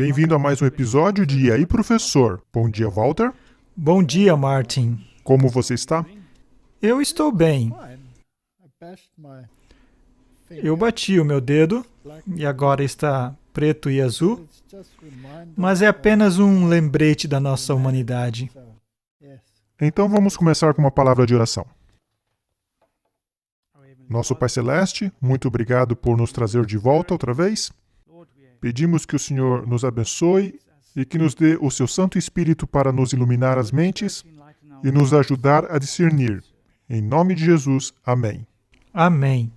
Bem-vindo a mais um episódio de E aí, professor? Bom dia, Walter. Bom dia, Martin. Como você está? Eu estou bem. Eu bati o meu dedo e agora está preto e azul, mas é apenas um lembrete da nossa humanidade. Então vamos começar com uma palavra de oração. Nosso Pai Celeste, muito obrigado por nos trazer de volta outra vez. Pedimos que o Senhor nos abençoe e que nos dê o seu Santo Espírito para nos iluminar as mentes e nos ajudar a discernir. Em nome de Jesus, amém. Amém.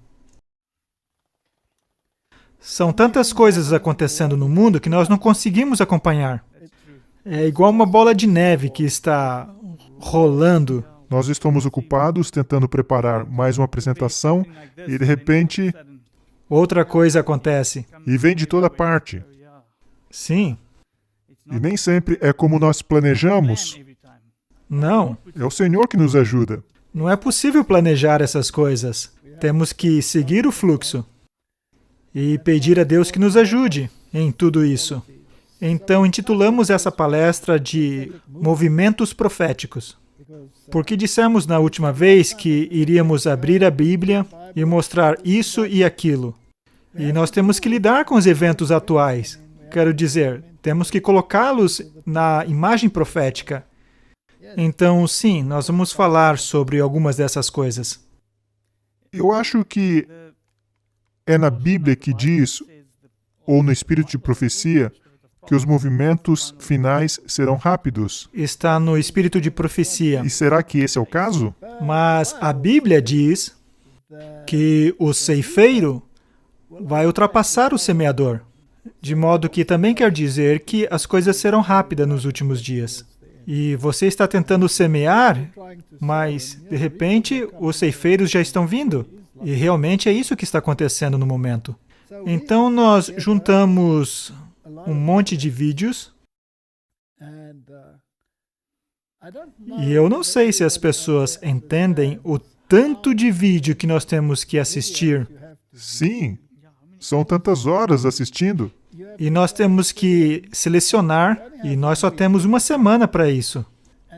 São tantas coisas acontecendo no mundo que nós não conseguimos acompanhar. É igual uma bola de neve que está rolando. Nós estamos ocupados tentando preparar mais uma apresentação e, de repente, Outra coisa acontece. e vem de toda parte. Sim, E nem sempre é como nós planejamos. não. É o Senhor que nos ajuda. Não é possível planejar essas coisas. Temos que seguir o fluxo e pedir a Deus que nos ajude em tudo isso. Então, intitulamos essa palestra de Movimentos Proféticos, porque dissemos na última vez que iríamos abrir a Bíblia e mostrar isso e aquilo. E nós temos que lidar com os eventos atuais. Quero dizer, temos que colocá-los na imagem profética. Então, sim, nós vamos falar sobre algumas dessas coisas. Eu acho que é na Bíblia que diz, ou no Espírito de Profecia, que os movimentos finais serão rápidos. Está no espírito de profecia. E será que esse é o caso? Mas a Bíblia diz que o ceifeiro vai ultrapassar o semeador. De modo que também quer dizer que as coisas serão rápidas nos últimos dias. E você está tentando semear, mas, de repente, os ceifeiros já estão vindo. E realmente é isso que está acontecendo no momento. Então, nós juntamos um monte de vídeos. E eu não sei se as pessoas entendem o tanto de vídeo que nós temos que assistir. Sim, são tantas horas assistindo. E nós temos que selecionar, e nós só temos uma semana para isso.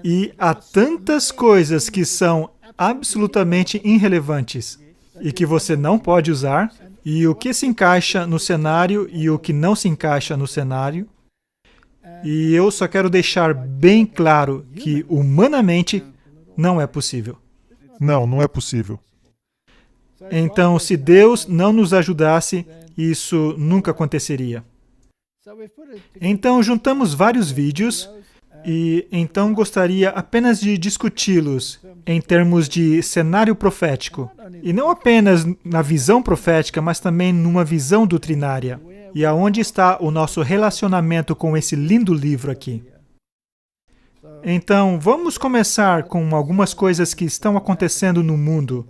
E há tantas coisas que são absolutamente irrelevantes e que você não pode usar, e o que se encaixa no cenário e o que não se encaixa no cenário. E eu só quero deixar bem claro que, humanamente, não é possível. Não, não é possível. Então, se Deus não nos ajudasse, isso nunca aconteceria. Então, juntamos vários vídeos e então gostaria apenas de discuti-los em termos de cenário profético. E não apenas na visão profética, mas também numa visão doutrinária. E aonde está o nosso relacionamento com esse lindo livro aqui. Então, vamos começar com algumas coisas que estão acontecendo no mundo.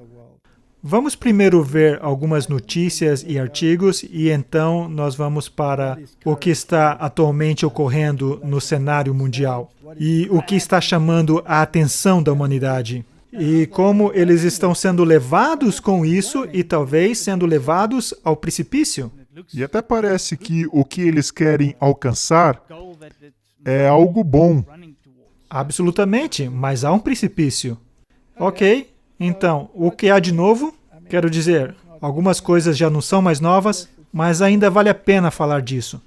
Vamos primeiro ver algumas notícias e artigos e então nós vamos para o que está atualmente ocorrendo no cenário mundial e o que está chamando a atenção da humanidade e como eles estão sendo levados com isso e talvez sendo levados ao precipício. E até parece que o que eles querem alcançar é algo bom. Absolutamente, mas há um precipício. Ok. Então, o que há de novo? Quero dizer, algumas coisas já não são mais novas, mas ainda vale a pena falar disso.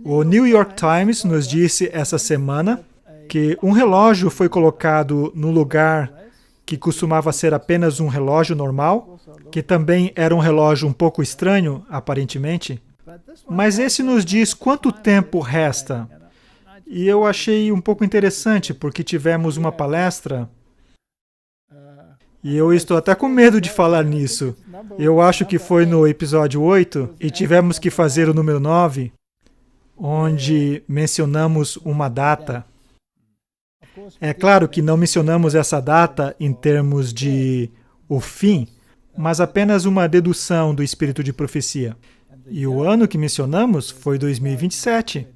O New York Times nos disse essa semana que um relógio foi colocado no lugar que costumava ser apenas um relógio normal, que também era um relógio um pouco estranho, aparentemente, mas esse nos diz quanto tempo resta. E eu achei um pouco interessante, porque tivemos uma palestra. E eu estou até com medo de falar nisso. Eu acho que foi no episódio 8, e tivemos que fazer o número 9, onde mencionamos uma data. É claro que não mencionamos essa data em termos de o fim, mas apenas uma dedução do espírito de profecia. E o ano que mencionamos foi 2027.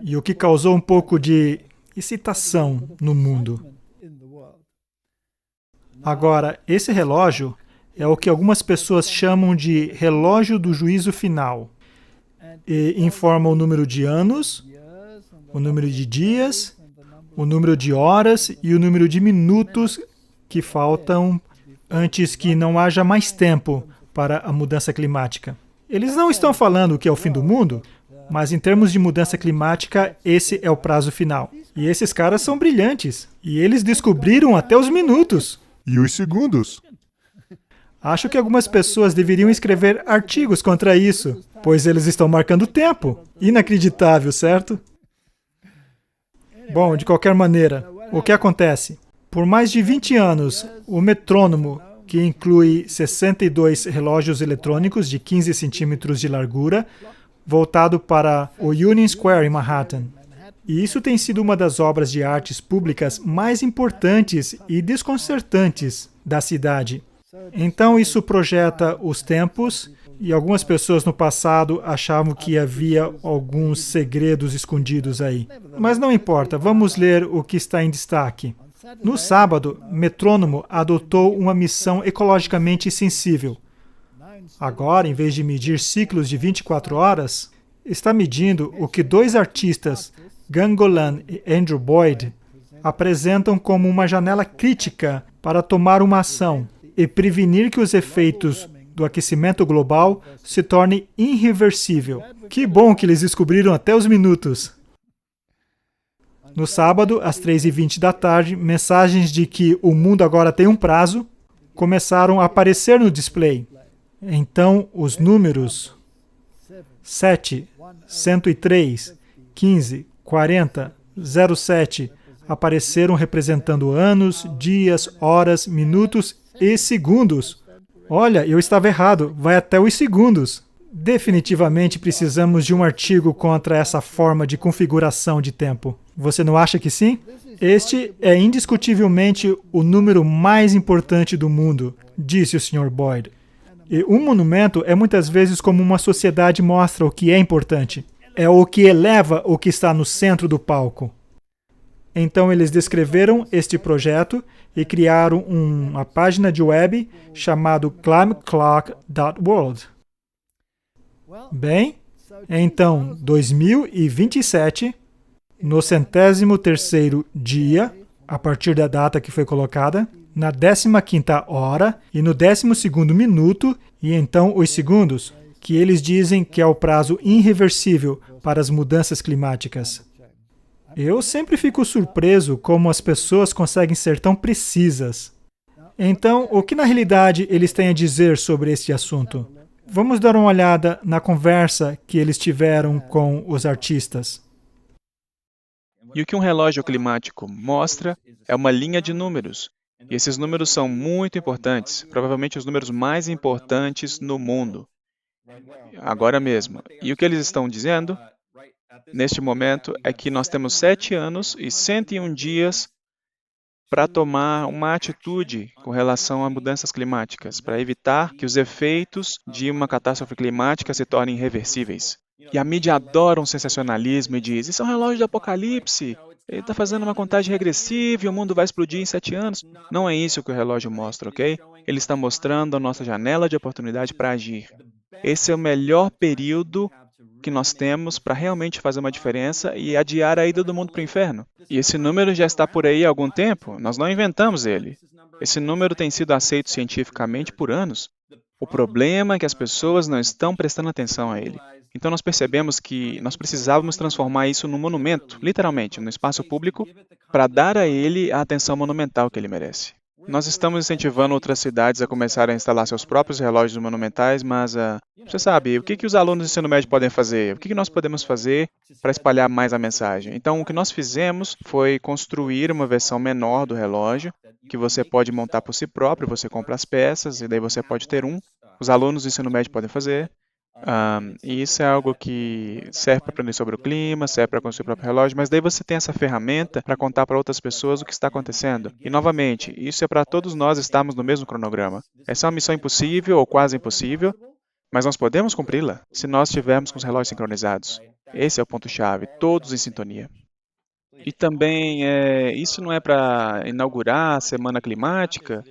E o que causou um pouco de excitação no mundo. Agora, esse relógio é o que algumas pessoas chamam de relógio do juízo final. e informa o número de anos, o número de dias, o número de horas e o número de minutos que faltam antes que não haja mais tempo para a mudança climática. Eles não estão falando que é o fim do mundo, mas em termos de mudança climática, esse é o prazo final. E esses caras são brilhantes. E eles descobriram até os minutos. E os segundos? Acho que algumas pessoas deveriam escrever artigos contra isso, pois eles estão marcando tempo. Inacreditável, certo? Bom, de qualquer maneira, o que acontece? Por mais de 20 anos, o metrônomo, que inclui 62 relógios eletrônicos de 15 centímetros de largura, voltado para o Union Square em Manhattan. E isso tem sido uma das obras de artes públicas mais importantes e desconcertantes da cidade. Então isso projeta os tempos, e algumas pessoas no passado achavam que havia alguns segredos escondidos aí. Mas não importa, vamos ler o que está em destaque. No sábado, Metrônomo adotou uma missão ecologicamente sensível. Agora, em vez de medir ciclos de 24 horas, está medindo o que dois artistas, Gangolan e Andrew Boyd, apresentam como uma janela crítica para tomar uma ação e prevenir que os efeitos do aquecimento global se tornem irreversível. Que bom que eles descobriram até os minutos! No sábado, às 3h20 da tarde, mensagens de que o mundo agora tem um prazo começaram a aparecer no display. Então, os números 7, 103, 15, 40, 07 apareceram representando anos, dias, horas, minutos e segundos. Olha, eu estava errado, vai até os segundos. Definitivamente precisamos de um artigo contra essa forma de configuração de tempo. Você não acha que sim? Este é indiscutivelmente o número mais importante do mundo, disse o Sr. Boyd. E um monumento é muitas vezes como uma sociedade mostra o que é importante. É o que eleva o que está no centro do palco. Então eles descreveram este projeto e criaram uma página de web chamada climateclock.world. Bem, então 2027, no 103º dia, a partir da data que foi colocada, na 15ª hora e no 12º minuto, e então os segundos, que eles dizem que é o prazo irreversível para as mudanças climáticas. Eu sempre fico surpreso como as pessoas conseguem ser tão precisas. Então, o que na realidade eles têm a dizer sobre este assunto? Vamos dar uma olhada na conversa que eles tiveram com os artistas. E o que um relógio climático mostra é uma linha de números. E esses números são muito importantes, provavelmente os números mais importantes no mundo, agora mesmo. E o que eles estão dizendo, neste momento, é que nós temos 7 anos e 101 dias para tomar uma atitude com relação a mudanças climáticas, para evitar que os efeitos de uma catástrofe climática se tornem irreversíveis. E a mídia adora um sensacionalismo e diz, isso é um relógio de apocalipse, ele está fazendo uma contagem regressiva e o mundo vai explodir em 7 anos. Não é isso que o relógio mostra, ok? Ele está mostrando a nossa janela de oportunidade para agir. Esse é o melhor período que nós temos para realmente fazer uma diferença e adiar a ida do mundo para o inferno. E esse número já está por aí há algum tempo, nós não inventamos ele. Esse número tem sido aceito cientificamente por anos. O problema é que as pessoas não estão prestando atenção a ele. Então nós percebemos que nós precisávamos transformar isso num monumento, literalmente, no espaço público, para dar a ele a atenção monumental que ele merece. Nós estamos incentivando outras cidades a começarem a instalar seus próprios relógios monumentais, mas você sabe, o que os alunos do ensino médio podem fazer? O que nós podemos fazer para espalhar mais a mensagem? Então, o que nós fizemos foi construir uma versão menor do relógio, que você pode montar por si próprio, você compra as peças e daí você pode ter um. Os alunos do ensino médio podem fazer. E isso é algo que serve para aprender sobre o clima, serve para construir o próprio relógio, mas daí você tem essa ferramenta para contar para outras pessoas o que está acontecendo. E, novamente, isso é para todos nós estarmos no mesmo cronograma. Essa é uma missão impossível ou quase impossível, mas nós podemos cumpri-la se nós estivermos com os relógios sincronizados. Esse é o ponto-chave, todos em sintonia. E também, isso não é para inaugurar a Semana Climática,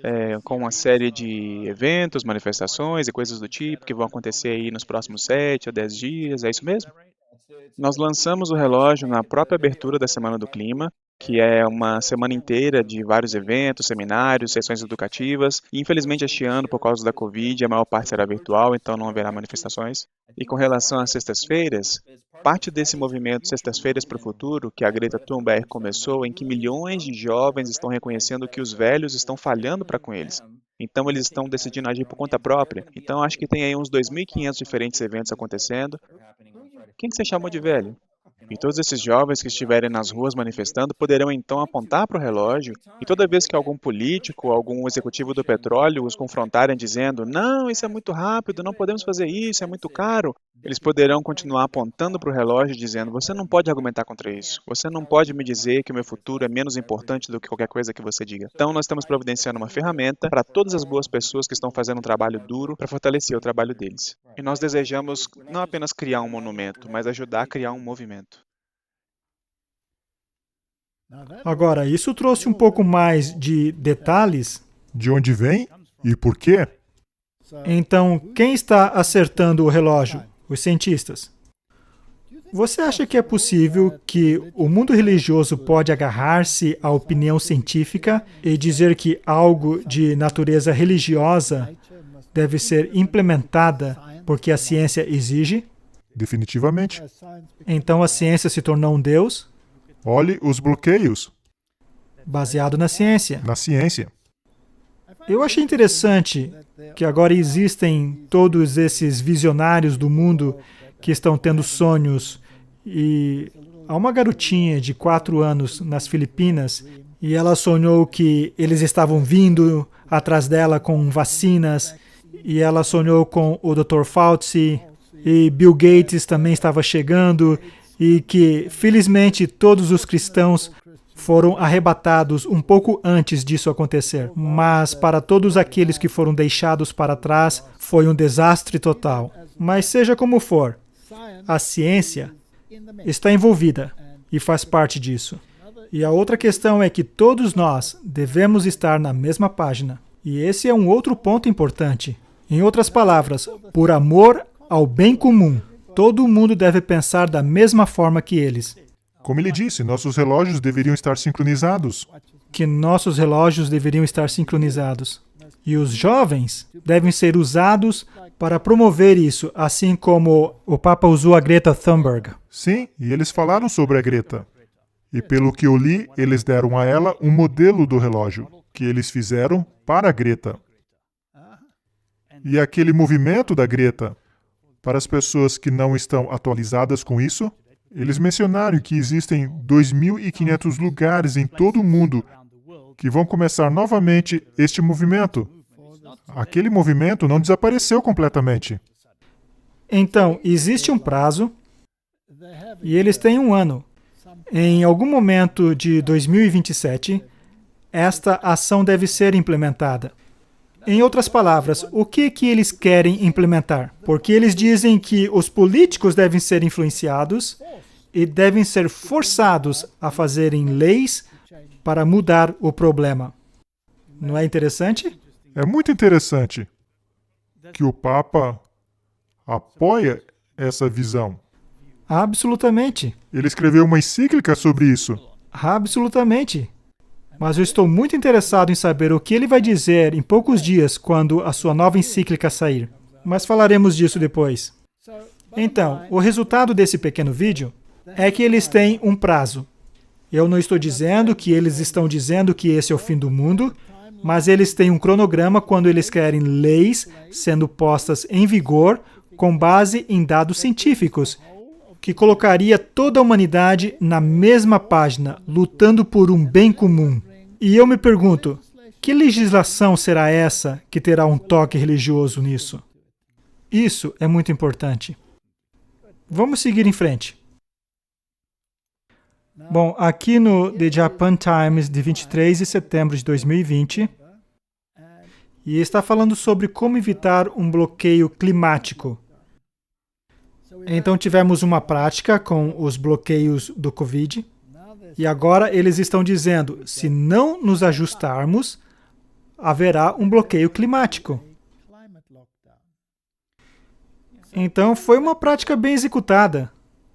com uma série de eventos, manifestações e coisas do tipo que vão acontecer aí nos próximos 7 a 10 dias, é isso mesmo? Nós lançamos o relógio na própria abertura da Semana do Clima, que é uma semana inteira de vários eventos, seminários, sessões educativas. E, infelizmente, este ano, por causa da Covid, a maior parte será virtual, então não haverá manifestações. E com relação às sextas-feiras, parte desse movimento Sextas-feiras para o Futuro, que a Greta Thunberg começou, em que milhões de jovens estão reconhecendo que os velhos estão falhando para com eles. Então, eles estão decidindo agir por conta própria. Então, acho que tem aí uns 2.500 diferentes eventos acontecendo. Quem que você chamou de velho? E todos esses jovens que estiverem nas ruas manifestando poderão então apontar para o relógio e toda vez que algum político ou algum executivo do petróleo os confrontarem dizendo não, isso é muito rápido, não podemos fazer isso, é muito caro, eles poderão continuar apontando para o relógio e dizendo você não pode argumentar contra isso, você não pode me dizer que o meu futuro é menos importante do que qualquer coisa que você diga. Então nós estamos providenciando uma ferramenta para todas as boas pessoas que estão fazendo um trabalho duro para fortalecer o trabalho deles. E nós desejamos não apenas criar um monumento, mas ajudar a criar um movimento. Agora, isso trouxe um pouco mais de detalhes. De onde vem e por quê? Então, quem está acertando o relógio? Os cientistas. Você acha que é possível que o mundo religioso pode agarrar-se à opinião científica e dizer que algo de natureza religiosa deve ser implementada porque a ciência exige? Definitivamente. Então a ciência se tornou um Deus? Olhe os bloqueios Baseado na ciência. na ciência. Eu achei interessante que agora existem todos esses visionários do mundo que estão tendo sonhos. E há uma garotinha de 4 anos nas Filipinas e ela sonhou que eles estavam vindo atrás dela com vacinas e ela sonhou com o Dr. Fauci e Bill Gates também estava chegando e que, felizmente, todos os cristãos foram arrebatados um pouco antes disso acontecer. Mas para todos aqueles que foram deixados para trás, foi um desastre total. Mas seja como for, a ciência está envolvida e faz parte disso. E a outra questão é que todos nós devemos estar na mesma página. E esse é um outro ponto importante. Em outras palavras, por amor ao bem comum, todo mundo deve pensar da mesma forma que eles. Como ele disse, nossos relógios deveriam estar sincronizados. Que nossos relógios deveriam estar sincronizados. E os jovens devem ser usados para promover isso, assim como o Papa usou a Greta Thunberg. Sim, e eles falaram sobre a Greta. E pelo que eu li, eles deram a ela um modelo do relógio, que eles fizeram para a Greta. E aquele movimento da Greta, para as pessoas que não estão atualizadas com isso, eles mencionaram que existem 2.500 lugares em todo o mundo que vão começar novamente este movimento. Aquele movimento não desapareceu completamente. Então, existe um prazo e eles têm um ano. Em algum momento de 2027, esta ação deve ser implementada. Em outras palavras, o que eles querem implementar? Porque eles dizem que os políticos devem ser influenciados e devem ser forçados a fazerem leis para mudar o problema. Não é interessante? É muito interessante que o Papa apoia essa visão. Absolutamente. Ele escreveu uma encíclica sobre isso. Absolutamente. Mas eu estou muito interessado em saber o que ele vai dizer em poucos dias quando a sua nova encíclica sair. Mas falaremos disso depois. Então, o resultado desse pequeno vídeo é que eles têm um prazo. Eu não estou dizendo que eles estão dizendo que esse é o fim do mundo, mas eles têm um cronograma quando eles querem leis sendo postas em vigor com base em dados científicos, que colocaria toda a humanidade na mesma página, lutando por um bem comum. E eu me pergunto, que legislação será essa que terá um toque religioso nisso? Isso é muito importante. Vamos seguir em frente. Bom, aqui no The Japan Times de 23 de setembro de 2020, e está falando sobre como evitar um bloqueio climático. Então tivemos uma prática com os bloqueios do Covid, E agora eles estão dizendo, se não nos ajustarmos, haverá um bloqueio climático. Então, foi uma prática bem executada.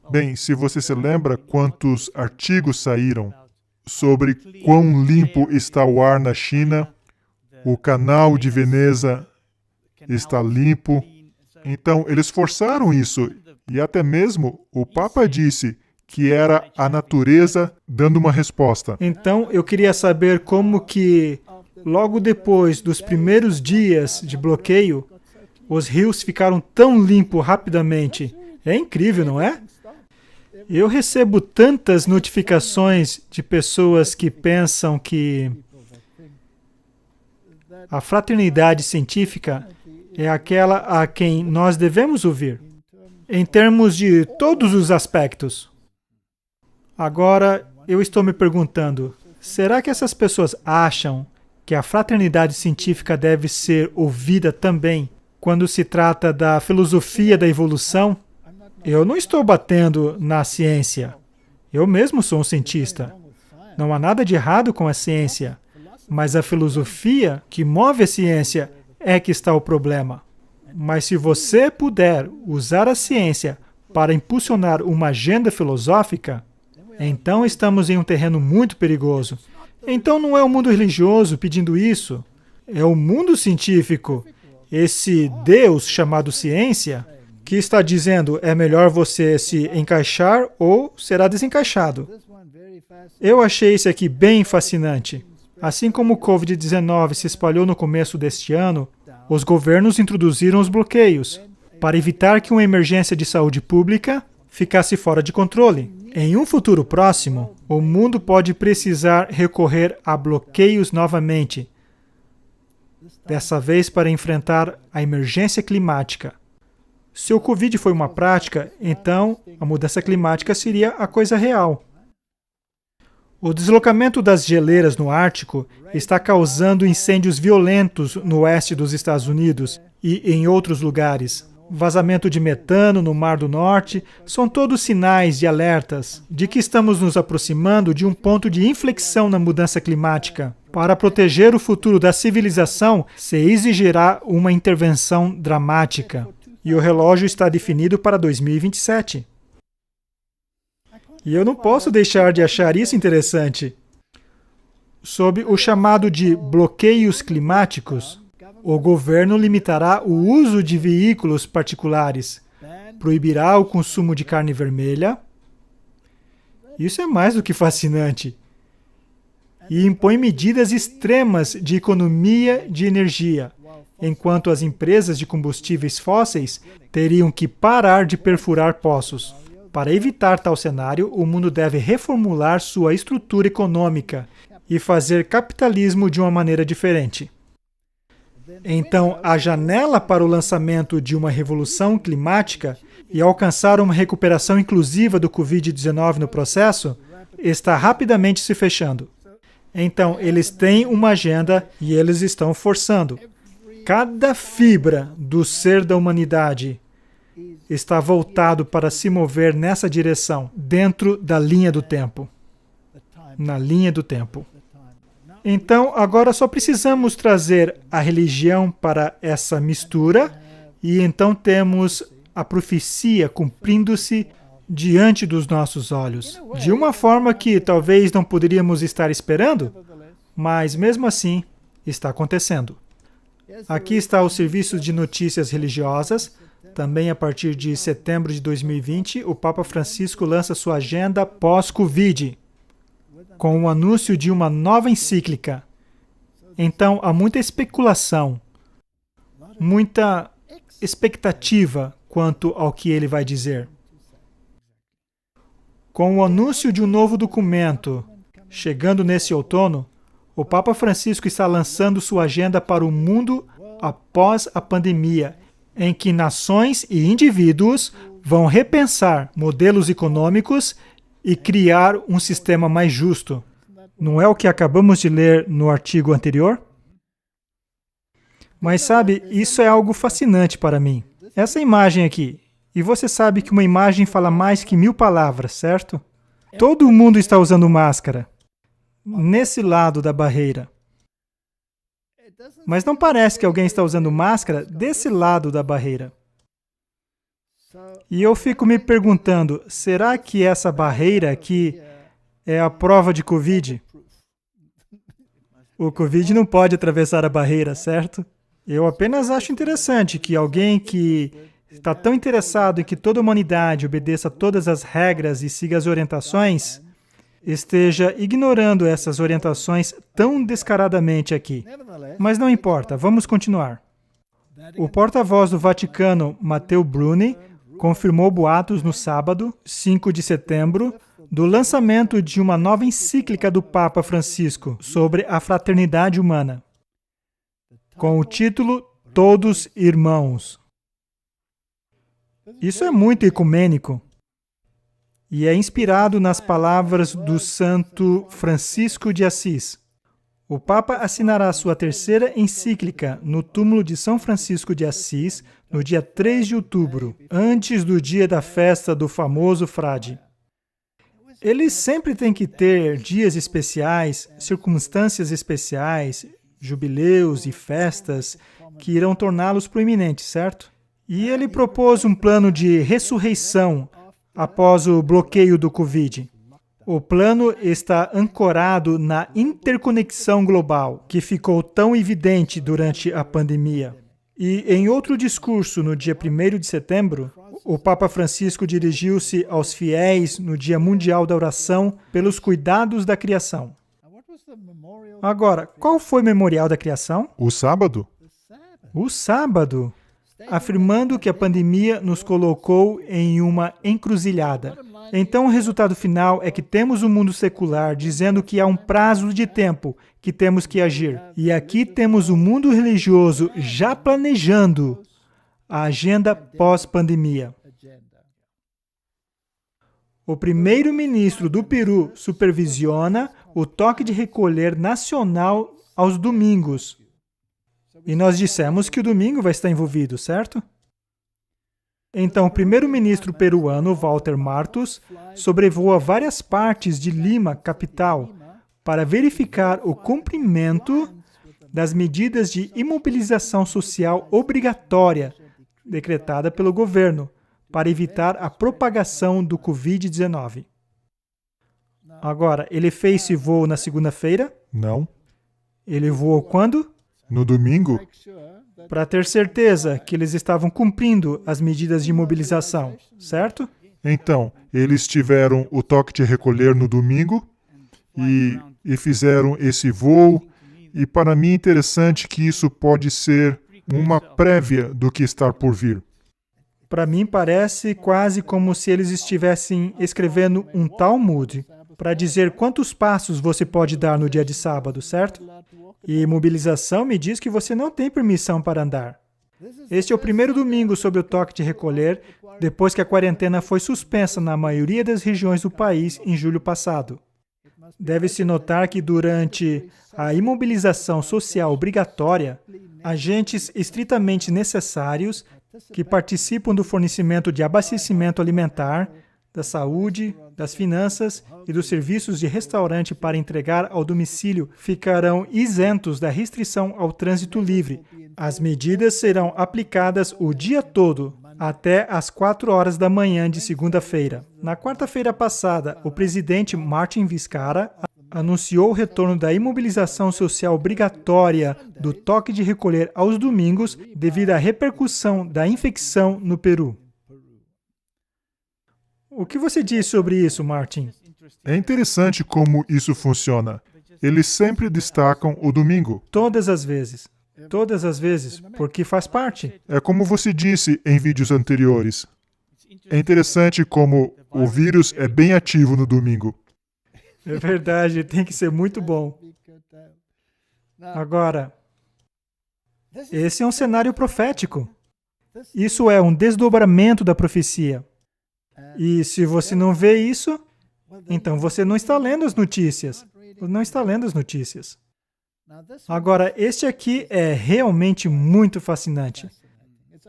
Bem, se você se lembra quantos artigos saíram sobre quão limpo está o ar na China, o canal de Veneza está limpo. Então, eles forçaram isso. E até mesmo o Papa disse que era a natureza dando uma resposta. Então, eu queria saber como que, logo depois dos primeiros dias de bloqueio, os rios ficaram tão limpos rapidamente. É incrível, não é? Eu recebo tantas notificações de pessoas que pensam que a fraternidade científica é aquela a quem nós devemos ouvir, em termos de todos os aspectos. Agora, eu estou me perguntando, será que essas pessoas acham que a fraternidade científica deve ser ouvida também quando se trata da filosofia da evolução? Eu não estou batendo na ciência. Eu mesmo sou um cientista. Não há nada de errado com a ciência, mas a filosofia que move a ciência é que está o problema. Mas se você puder usar a ciência para impulsionar uma agenda filosófica, então estamos em um terreno muito perigoso. Então não é o mundo religioso pedindo isso, é o mundo científico, esse Deus chamado ciência, que está dizendo é melhor você se encaixar ou será desencaixado. Eu achei esse aqui bem fascinante. Assim como o Covid-19 se espalhou no começo deste ano, os governos introduziram os bloqueios para evitar que uma emergência de saúde pública ficasse fora de controle. Em um futuro próximo, o mundo pode precisar recorrer a bloqueios novamente, dessa vez para enfrentar a emergência climática. Se o Covid foi uma prática, então a mudança climática seria a coisa real. O deslocamento das geleiras no Ártico está causando incêndios violentos no oeste dos Estados Unidos e em outros lugares. Vazamento de metano no Mar do Norte são todos sinais e alertas de que estamos nos aproximando de um ponto de inflexão na mudança climática. Para proteger o futuro da civilização, se exigirá uma intervenção dramática. E o relógio está definido para 2027. E eu não posso deixar de achar isso interessante. Sob o chamado de bloqueios climáticos, o governo limitará o uso de veículos particulares, proibirá o consumo de carne vermelha. Isso é mais do que fascinante. E impõe medidas extremas de economia de energia, enquanto as empresas de combustíveis fósseis teriam que parar de perfurar poços. Para evitar tal cenário, o mundo deve reformular sua estrutura econômica e fazer capitalismo de uma maneira diferente. Então, a janela para o lançamento de uma revolução climática e alcançar uma recuperação inclusiva do Covid-19 no processo está rapidamente se fechando. Então, eles têm uma agenda e eles estão forçando. Cada fibra do ser da humanidade está voltado para se mover nessa direção, dentro da linha do tempo. Na linha do tempo. Então, agora só precisamos trazer a religião para essa mistura e então temos a profecia cumprindo-se diante dos nossos olhos. De uma forma que talvez não poderíamos estar esperando, mas mesmo assim está acontecendo. Aqui está o serviço de notícias religiosas. Também a partir de setembro de 2020, o Papa Francisco lança sua agenda pós-Covid, com o anúncio de uma nova encíclica. Então, há muita especulação, muita expectativa quanto ao que ele vai dizer. Com o anúncio de um novo documento chegando nesse outono, o Papa Francisco está lançando sua agenda para o mundo após a pandemia, em que nações e indivíduos vão repensar modelos econômicos e criar um sistema mais justo. Não é o que acabamos de ler no artigo anterior? Mas sabe, isso é algo fascinante para mim. Essa imagem aqui. E você sabe que uma imagem fala mais que 1000 palavras, certo? Todo mundo está usando máscara, nesse lado da barreira. Mas não parece que alguém está usando máscara desse lado da barreira. E eu fico me perguntando, será que essa barreira aqui é a prova de Covid? O Covid não pode atravessar a barreira, certo? Eu apenas acho interessante que alguém que está tão interessado em que toda a humanidade obedeça todas as regras e siga as orientações, esteja ignorando essas orientações tão descaradamente aqui. Mas não importa, vamos continuar. O porta-voz do Vaticano, Matteo Bruni, confirmou boatos no sábado, 5 de setembro, do lançamento de uma nova encíclica do Papa Francisco sobre a fraternidade humana, com o título Todos Irmãos. Isso é muito ecumênico e é inspirado nas palavras do Santo Francisco de Assis. O Papa assinará sua terceira encíclica no túmulo de São Francisco de Assis no dia 3 de outubro, antes do dia da festa do famoso frade. Eles sempre têm que ter dias especiais, circunstâncias especiais, jubileus e festas que irão torná-los proeminentes, certo? E ele propôs um plano de ressurreição após o bloqueio do Covid. O plano está ancorado na interconexão global, que ficou tão evidente durante a pandemia. E em outro discurso, no dia 1º de setembro, o Papa Francisco dirigiu-se aos fiéis no Dia Mundial da Oração pelos cuidados da criação. Agora, qual foi o memorial da criação? O sábado? O sábado, afirmando que a pandemia nos colocou em uma encruzilhada. Então, o resultado final é que temos um mundo secular dizendo que há um prazo de tempo que temos que agir. E aqui temos o mundo religioso já planejando a agenda pós-pandemia. O primeiro-ministro do Peru supervisiona o toque de recolher nacional aos domingos. E nós dissemos que o domingo vai estar envolvido, certo? Então, o primeiro-ministro peruano, Walter Martos, sobrevoa várias partes de Lima, capital, para verificar o cumprimento das medidas de imobilização social obrigatória decretada pelo governo para evitar a propagação do Covid-19. Agora, ele fez esse voo na segunda-feira? Não. Ele voou quando? No domingo? Para ter certeza que eles estavam cumprindo as medidas de imobilização, certo? Então, eles tiveram o toque de recolher no domingo e fizeram esse voo. E para mim é interessante que isso pode ser uma prévia do que está por vir. Para mim parece quase como se eles estivessem escrevendo um Talmud para dizer quantos passos você pode dar no dia de sábado, certo? E mobilização me diz que você não tem permissão para andar. Este é o primeiro domingo sob o toque de recolher, depois que a quarentena foi suspensa na maioria das regiões do país em julho passado. Deve-se notar que durante a imobilização social obrigatória, agentes estritamente necessários que participam do fornecimento de abastecimento alimentar, da saúde, das finanças e dos serviços de restaurante para entregar ao domicílio ficarão isentos da restrição ao trânsito livre. As medidas serão aplicadas o dia todo, até às 4 horas da manhã de segunda-feira. Na quarta-feira passada, o presidente Martin Vizcarra anunciou o retorno da imobilização social obrigatória do toque de recolher aos domingos devido à repercussão da infecção no Peru. O que você diz sobre isso, Martin? É interessante como isso funciona. Eles sempre destacam o domingo. Todas as vezes, porque faz parte. É como você disse em vídeos anteriores. É interessante como o vírus é bem ativo no domingo. É verdade, tem que ser muito bom. Agora, esse é um cenário profético. Isso é um desdobramento da profecia. E se você não vê isso, então você não está lendo as notícias. Não está lendo as notícias. Agora, este aqui é realmente muito fascinante.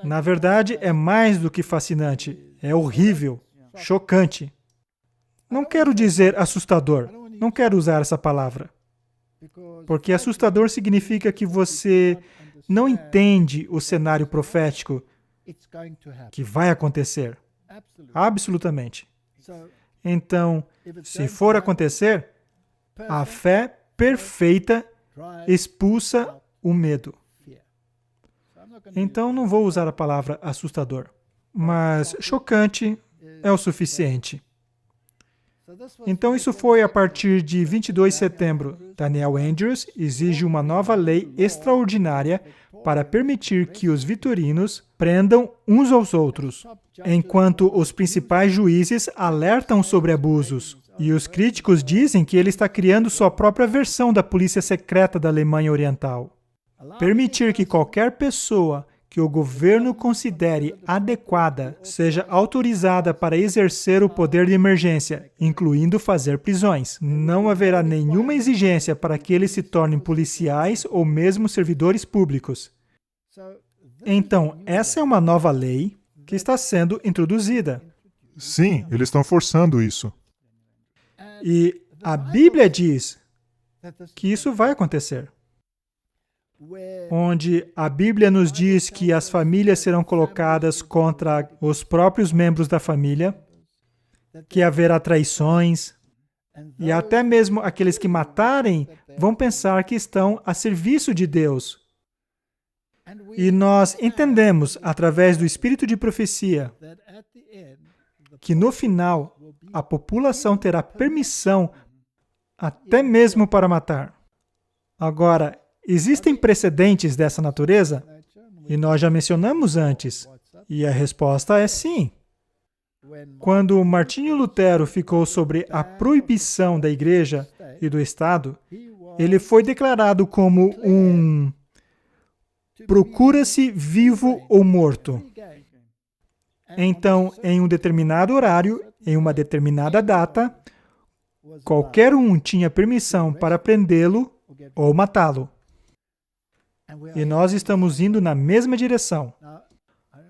Na verdade, é mais do que fascinante. É horrível, chocante. Não quero dizer assustador. Não quero usar essa palavra. Porque assustador significa que você não entende o cenário profético que vai acontecer. Absolutamente. Então, se for acontecer, a fé perfeita expulsa o medo. Então, não vou usar a palavra assustador, mas chocante é o suficiente. Então, isso foi a partir de 22 de setembro. Daniel Andrews exige uma nova lei extraordinária para permitir que os vitorinos prendam uns aos outros, enquanto os principais juízes alertam sobre abusos. E os críticos dizem que ele está criando sua própria versão da polícia secreta da Alemanha Oriental. Permitir que qualquer pessoa que o governo considere adequada seja autorizada para exercer o poder de emergência, incluindo fazer prisões. Não haverá nenhuma exigência para que eles se tornem policiais ou mesmo servidores públicos. Então, essa é uma nova lei que está sendo introduzida. Sim, eles estão forçando isso. E a Bíblia diz que isso vai acontecer. Onde a Bíblia nos diz que as famílias serão colocadas contra os próprios membros da família, que haverá traições, e até mesmo aqueles que matarem vão pensar que estão a serviço de Deus. E nós entendemos, através do espírito de profecia, que no final a população terá permissão até mesmo para matar. Agora, existem precedentes dessa natureza? E nós já mencionamos antes. E a resposta é sim. Quando Martinho Lutero ficou sobre a proibição da Igreja e do Estado, ele foi declarado como um procura-se vivo ou morto. Então, em um determinado horário, em uma determinada data, qualquer um tinha permissão para prendê-lo ou matá-lo. E nós estamos indo na mesma direção.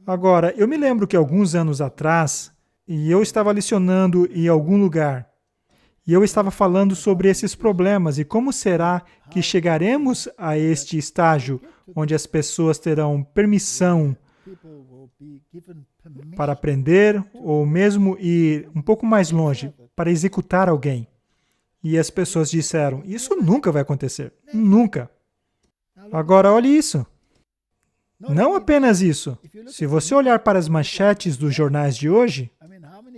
Agora, eu me lembro que alguns anos atrás, e eu estava lecionando em algum lugar, e eu estava falando sobre esses problemas e como será que chegaremos a este estágio onde as pessoas terão permissão para prender ou mesmo ir um pouco mais longe para executar alguém. E as pessoas disseram, isso nunca vai acontecer. Nunca. Agora, olhe isso. Não apenas isso. Se você olhar para as manchetes dos jornais de hoje,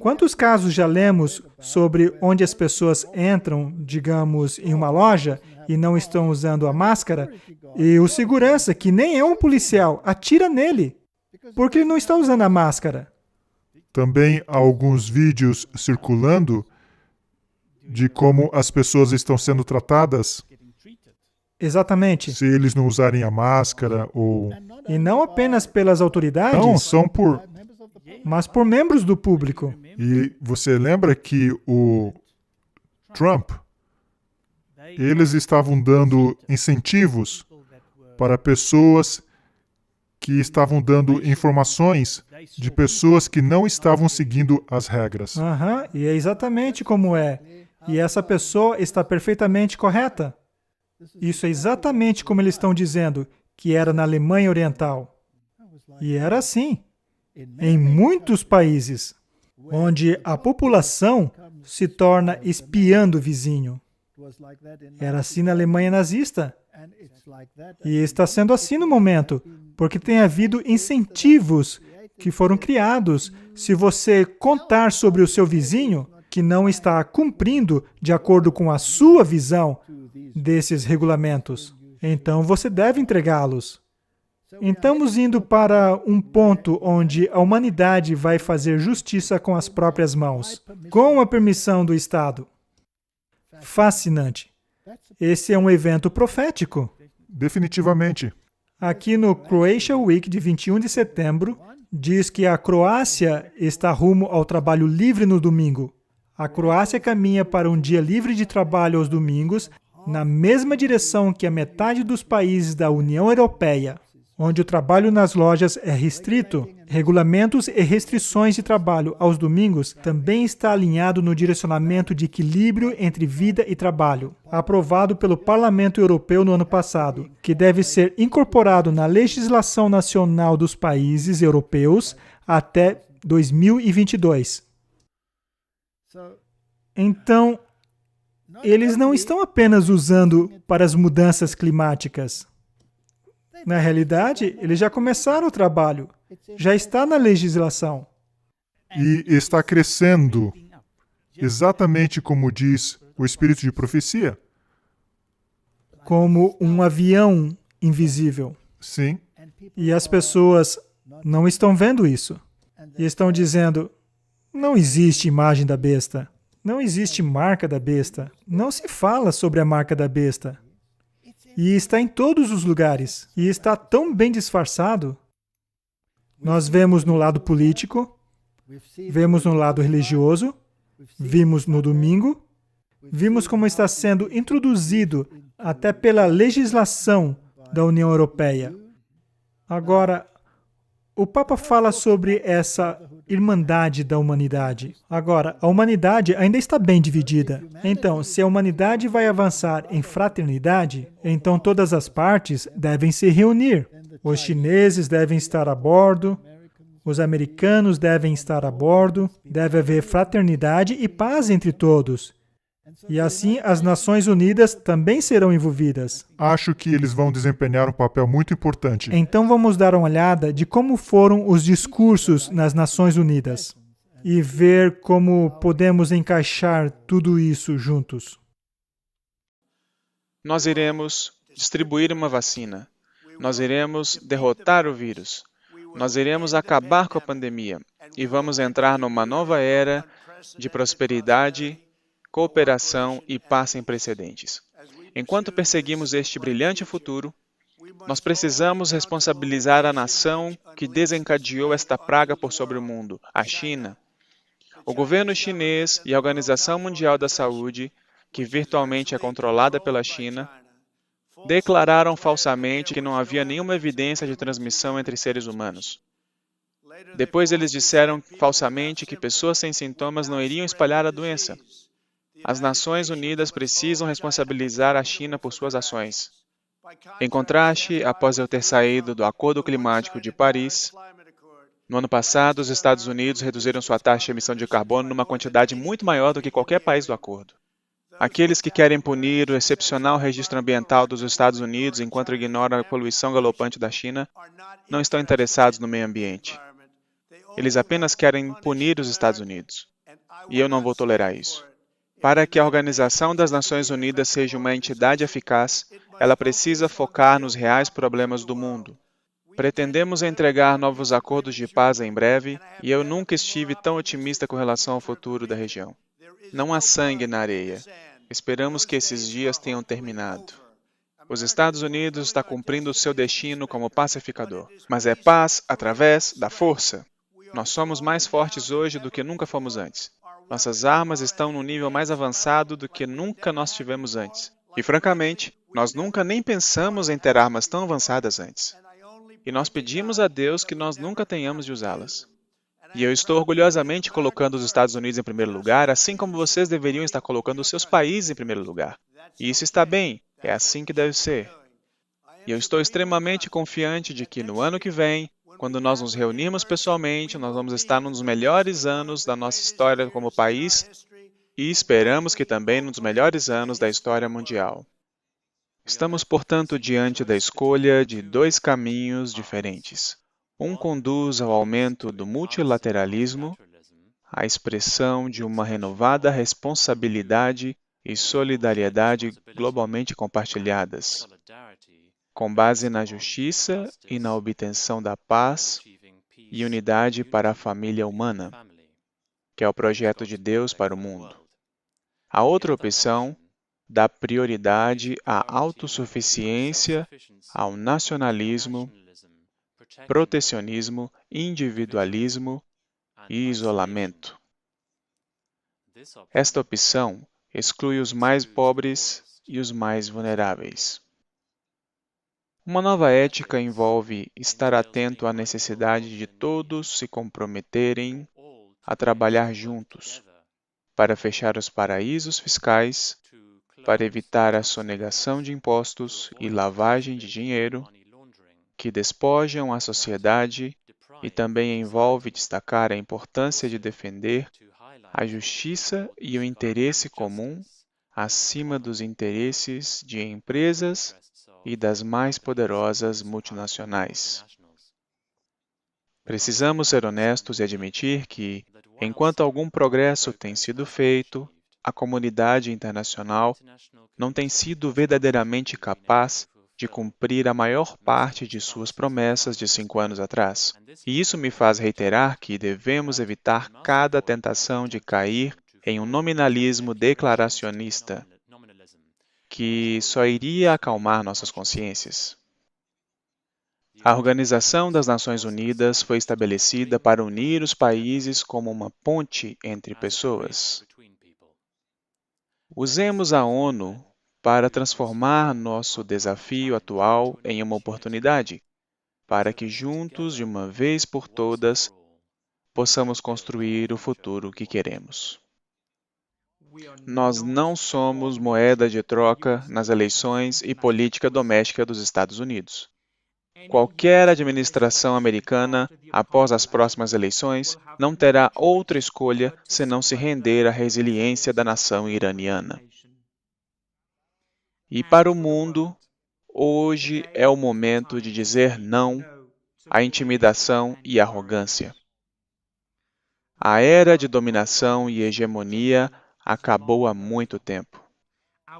quantos casos já lemos sobre onde as pessoas entram, digamos, em uma loja e não estão usando a máscara, e o segurança, que nem é um policial, atira nele, porque ele não está usando a máscara. Também há alguns vídeos circulando de como as pessoas estão sendo tratadas. Exatamente. Se eles não usarem a máscara ou... E não apenas pelas autoridades, Não, são mas por membros do público. E você lembra que o Trump, eles estavam dando incentivos para pessoas que estavam dando informações de pessoas que não estavam seguindo as regras. E é exatamente como é. E essa pessoa está perfeitamente correta. Isso é exatamente como eles estão dizendo, que era na Alemanha Oriental. E era assim, em muitos países, onde a população se torna espiã do vizinho. Era assim na Alemanha nazista. E está sendo assim no momento, porque tem havido incentivos que foram criados. Se você contar sobre o seu vizinho, que não está cumprindo de acordo com a sua visão desses regulamentos, então você deve entregá-los. Estamos indo para um ponto onde a humanidade vai fazer justiça com as próprias mãos, com a permissão do Estado. Fascinante. Esse é um evento profético. Definitivamente. Aqui no Croatia Week de 21 de setembro, diz que a Croácia está rumo ao trabalho livre no domingo. A Croácia caminha para um dia livre de trabalho aos domingos, na mesma direção que a metade dos países da União Europeia. onde o trabalho nas lojas é restrito. Regulamentos e restrições de trabalho aos domingos também está alinhado no direcionamento de equilíbrio entre vida e trabalho, aprovado pelo Parlamento Europeu no ano passado, que deve ser incorporado na legislação nacional dos países europeus até 2022. Então, eles não estão apenas usando para as mudanças climáticas. Na realidade, eles já começaram o trabalho. Já está na legislação. E está crescendo, exatamente como diz o Espírito de Profecia. Como um avião invisível. Sim. E as pessoas não estão vendo isso. E estão dizendo, não existe imagem da besta. Não existe marca da besta. Não se fala sobre a marca da besta. E está em todos os lugares. E está tão bem disfarçado. Nós vemos no lado político, vemos no lado religioso, vimos no domingo, vimos como está sendo introduzido até pela legislação da União Europeia. Agora, o Papa fala sobre essa irmandade da humanidade. Agora, a humanidade ainda está bem dividida. Então, se a humanidade vai avançar em fraternidade, então todas as partes devem se reunir. Os chineses devem estar a bordo, os americanos devem estar a bordo, deve haver fraternidade e paz entre todos. E assim, as Nações Unidas também serão envolvidas. Acho que eles vão desempenhar um papel muito importante. Então vamos dar uma olhada de como foram os discursos nas Nações Unidas e ver como podemos encaixar tudo isso juntos. Nós iremos distribuir uma vacina. Nós iremos derrotar o vírus. Nós iremos acabar com a pandemia e vamos entrar numa nova era de prosperidade, cooperação e paz sem precedentes. Enquanto perseguimos este brilhante futuro, nós precisamos responsabilizar a nação que desencadeou esta praga por sobre o mundo, a China. O governo chinês e a Organização Mundial da Saúde, que virtualmente é controlada pela China, declararam falsamente que não havia nenhuma evidência de transmissão entre seres humanos. Depois eles disseram falsamente que pessoas sem sintomas não iriam espalhar a doença. As Nações Unidas precisam responsabilizar a China por suas ações. Em contraste, após eu ter saído do Acordo Climático de Paris, no ano passado, os Estados Unidos reduziram sua taxa de emissão de carbono numa quantidade muito maior do que qualquer país do acordo. Aqueles que querem punir o excepcional registro ambiental dos Estados Unidos enquanto ignoram a poluição galopante da China, não estão interessados no meio ambiente. Eles apenas querem punir os Estados Unidos. E eu não vou tolerar isso. Para que a Organização das Nações Unidas seja uma entidade eficaz, ela precisa focar nos reais problemas do mundo. Pretendemos entregar novos acordos de paz em breve, e eu nunca estive tão otimista com relação ao futuro da região. Não há sangue na areia. Esperamos que esses dias tenham terminado. Os Estados Unidos está cumprindo o seu destino como pacificador, mas é paz através da força. Nós somos mais fortes hoje do que nunca fomos antes. Nossas armas estão num nível mais avançado do que nunca nós tivemos antes. E, francamente, nós nunca nem pensamos em ter armas tão avançadas antes. E nós pedimos a Deus que nós nunca tenhamos de usá-las. E eu estou orgulhosamente colocando os Estados Unidos em primeiro lugar, assim como vocês deveriam estar colocando os seus países em primeiro lugar. E isso está bem, é assim que deve ser. E eu estou extremamente confiante de que no ano que vem, quando nós nos reunirmos pessoalmente, nós vamos estar num dos melhores anos da nossa história como país e esperamos que também num dos melhores anos da história mundial. Estamos, portanto, diante da escolha de dois caminhos diferentes. Um conduz ao aumento do multilateralismo, à expressão de uma renovada responsabilidade e solidariedade globalmente compartilhadas, com base na justiça e na obtenção da paz e unidade para a família humana, que é o projeto de Deus para o mundo. A outra opção dá prioridade à autossuficiência, ao nacionalismo, protecionismo, individualismo e isolamento. Esta opção exclui os mais pobres e os mais vulneráveis. Uma nova ética envolve estar atento à necessidade de todos se comprometerem a trabalhar juntos para fechar os paraísos fiscais, para evitar a sonegação de impostos e lavagem de dinheiro que despojam a sociedade, e também envolve destacar a importância de defender a justiça e o interesse comum acima dos interesses de empresas e das mais poderosas multinacionais. Precisamos ser honestos e admitir que, enquanto algum progresso tem sido feito, a comunidade internacional não tem sido verdadeiramente capaz de cumprir a maior parte de suas promessas de 5 anos atrás. E isso me faz reiterar que devemos evitar cada tentação de cair em um nominalismo declaracionista, que só iria acalmar nossas consciências. A Organização das Nações Unidas foi estabelecida para unir os países como uma ponte entre pessoas. Usemos a ONU para transformar nosso desafio atual em uma oportunidade, para que juntos, de uma vez por todas, possamos construir o futuro que queremos. Nós não somos moeda de troca nas eleições e política doméstica dos Estados Unidos. Qualquer administração americana, após as próximas eleições, não terá outra escolha senão se render à resiliência da nação iraniana. E para o mundo, hoje é o momento de dizer não à intimidação e arrogância. A era de dominação e hegemonia acabou há muito tempo.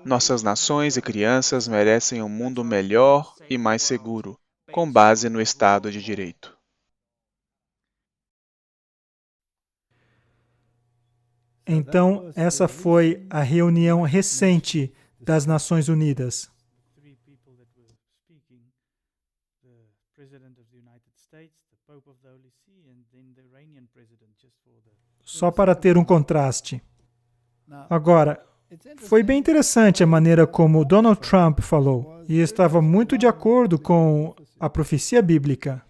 Nossas nações e crianças merecem um mundo melhor e mais seguro, com base no Estado de Direito. Então, essa foi a reunião recente das Nações Unidas. Só para ter um contraste. Agora, foi bem interessante a maneira como Donald Trump falou, e estava muito de acordo com a profecia bíblica,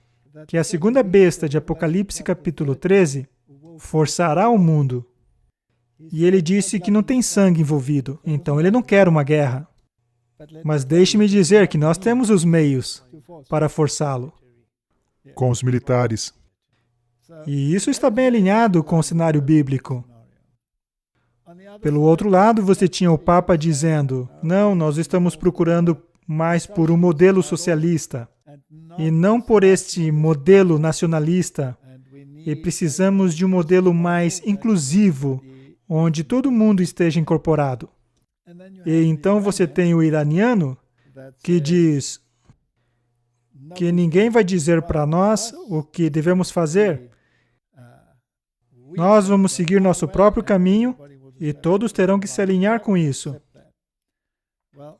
que a segunda besta de Apocalipse capítulo 13 forçará o mundo. E ele disse que não tem sangue envolvido, então ele não quer uma guerra. Mas deixe-me dizer que nós temos os meios para forçá-lo. Com os militares. E isso está bem alinhado com o cenário bíblico. Pelo outro lado, você tinha o Papa dizendo, não, nós estamos procurando mais por um modelo socialista, e não por este modelo nacionalista, e precisamos de um modelo mais inclusivo, onde todo mundo esteja incorporado. E então você tem o iraniano que diz que ninguém vai dizer para nós o que devemos fazer. Nós vamos seguir nosso próprio caminho e todos terão que se alinhar com isso.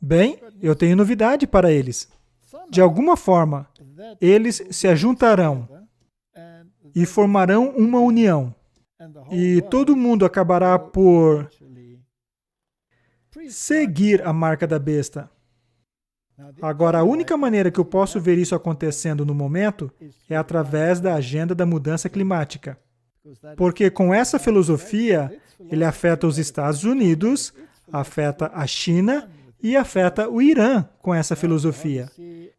Bem, eu tenho novidade para eles. De alguma forma, eles se ajuntarão e formarão uma união. E todo mundo acabará por seguir a marca da besta. Agora, a única maneira que eu posso ver isso acontecendo no momento é através da agenda da mudança climática. Porque com essa filosofia, ele afeta os Estados Unidos, afeta a China e afeta o Irã com essa filosofia.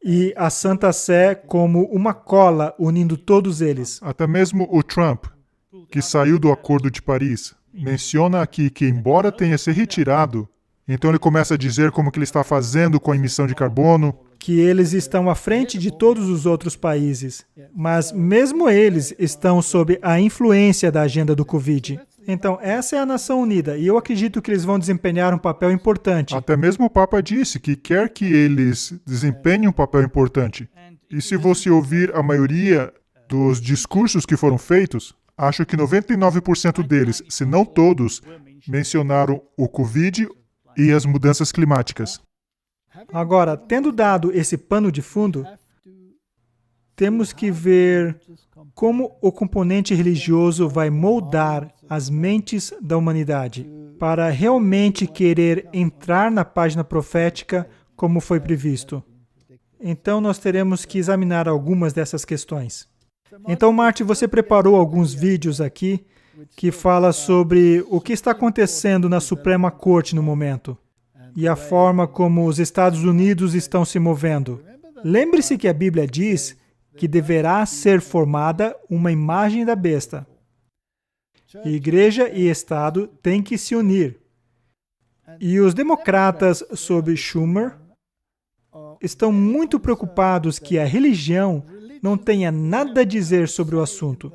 E a Santa Sé como uma cola unindo todos eles. Até mesmo o Trump, que saiu do Acordo de Paris, menciona aqui que, embora tenha se retirado, então ele começa a dizer como que ele está fazendo com a emissão de carbono. Que eles estão à frente de todos os outros países. Mas mesmo eles estão sob a influência da agenda do Covid. Então, essa é a Nação Unida, e eu acredito que eles vão desempenhar um papel importante. Até mesmo o Papa disse que quer que eles desempenhem um papel importante. E se você ouvir a maioria dos discursos que foram feitos, acho que 99% deles, se não todos, mencionaram o Covid e as mudanças climáticas. Agora, tendo dado esse pano de fundo, temos que ver como o componente religioso vai moldar as mentes da humanidade para realmente querer entrar na página profética como foi previsto. Então, nós teremos que examinar algumas dessas questões. Então, Marty, você preparou alguns vídeos aqui que fala sobre o que está acontecendo na Suprema Corte no momento e a forma como os Estados Unidos estão se movendo. Lembre-se que a Bíblia diz que deverá ser formada uma imagem da besta. Igreja e Estado têm que se unir. E os democratas, sob Schumer, estão muito preocupados que a religião não tenha nada a dizer sobre o assunto.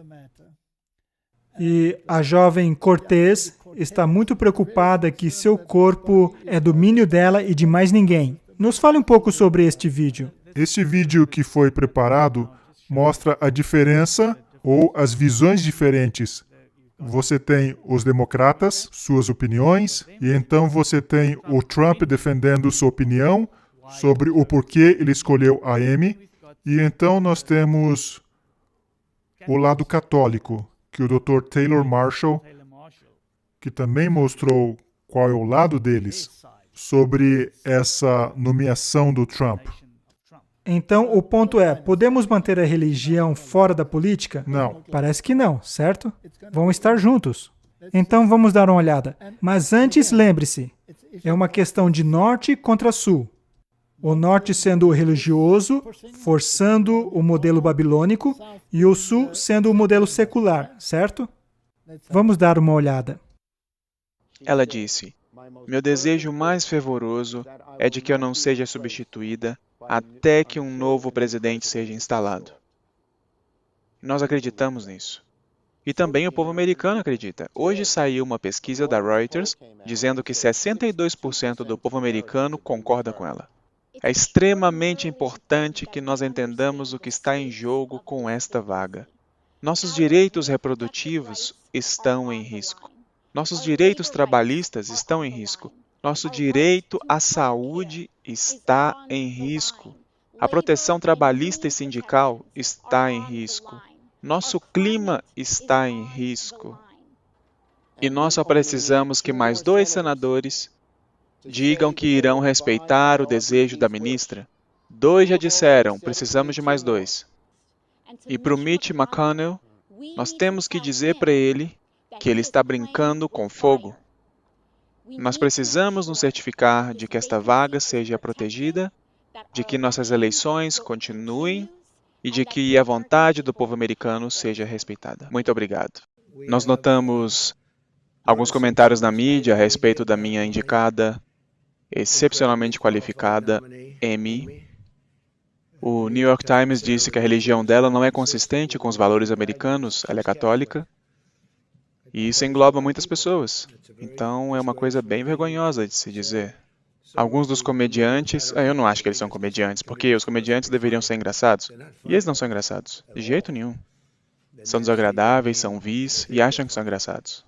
E a jovem Cortez está muito preocupada que seu corpo é domínio dela e de mais ninguém. Nos fale um pouco sobre este vídeo. Este vídeo que foi preparado mostra a diferença ou as visões diferentes. Você tem os democratas, suas opiniões, e então você tem o Trump defendendo sua opinião sobre o porquê ele escolheu a Amy, e então nós temos o lado católico, que o Dr. Taylor Marshall, que também mostrou qual é o lado deles sobre essa nomeação do Trump. Então, o ponto é, podemos manter a religião fora da política? Não. Parece que não, certo? Vão estar juntos. Então, vamos dar uma olhada. Mas antes, lembre-se, é uma questão de norte contra sul. O norte sendo o religioso, forçando o modelo babilônico, e o sul sendo o modelo secular, certo? Vamos dar uma olhada. Ela disse: "Meu desejo mais fervoroso é de que eu não seja substituída até que um novo presidente seja instalado." Nós acreditamos nisso. E também o povo americano acredita. Hoje saiu uma pesquisa da Reuters dizendo que 62% do povo americano concorda com ela. É extremamente importante que nós entendamos o que está em jogo com esta vaga. Nossos direitos reprodutivos estão em risco. Nossos direitos trabalhistas estão em risco. Nosso direito à saúde está em risco. A proteção trabalhista e sindical está em risco. Nosso clima está em risco. E nós só precisamos que mais 2 senadores digam que irão respeitar o desejo da ministra. 2 já disseram, precisamos de mais 2. E para o Mitch McConnell, nós temos que dizer para ele que ele está brincando com fogo. Nós precisamos nos certificar de que esta vaga seja protegida, de que nossas eleições continuem e de que a vontade do povo americano seja respeitada. Muito obrigado. Nós notamos alguns comentários na mídia a respeito da minha indicada, excepcionalmente qualificada, Amy. O New York Times disse que a religião dela não é consistente com os valores americanos, ela é católica. E isso engloba muitas pessoas. Então, é uma coisa bem vergonhosa de se dizer. Alguns dos comediantes... eu não acho que eles são comediantes, porque os comediantes deveriam ser engraçados. E eles não são engraçados, de jeito nenhum. São desagradáveis, são vis e acham que são engraçados.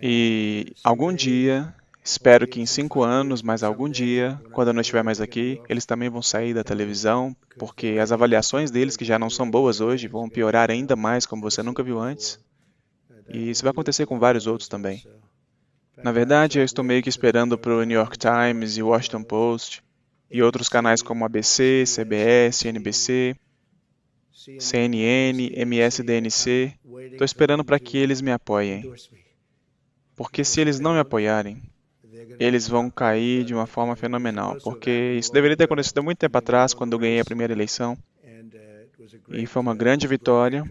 E algum dia, espero que em 5 anos, mas algum dia, quando eu não estiver mais aqui, eles também vão sair da televisão, porque as avaliações deles, que já não são boas hoje, vão piorar ainda mais, como você nunca viu antes. E isso vai acontecer com vários outros também. Na verdade, eu estou meio que esperando para o New York Times e Washington Post e outros canais como ABC, CBS, NBC, CNN, MSDNC. Estou esperando para que eles me apoiem. Porque se eles não me apoiarem, eles vão cair de uma forma fenomenal. Porque isso deveria ter acontecido há muito tempo atrás, quando eu ganhei a primeira eleição. E foi uma grande vitória.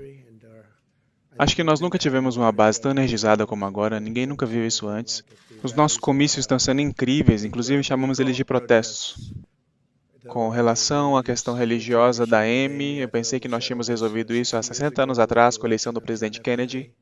Acho que nós nunca tivemos uma base tão energizada como agora, ninguém nunca viu isso antes. Os nossos comícios estão sendo incríveis, inclusive chamamos eles de protestos. Com relação à questão religiosa da Amy, eu pensei que nós tínhamos resolvido isso há 60 anos atrás com a eleição do presidente Kennedy.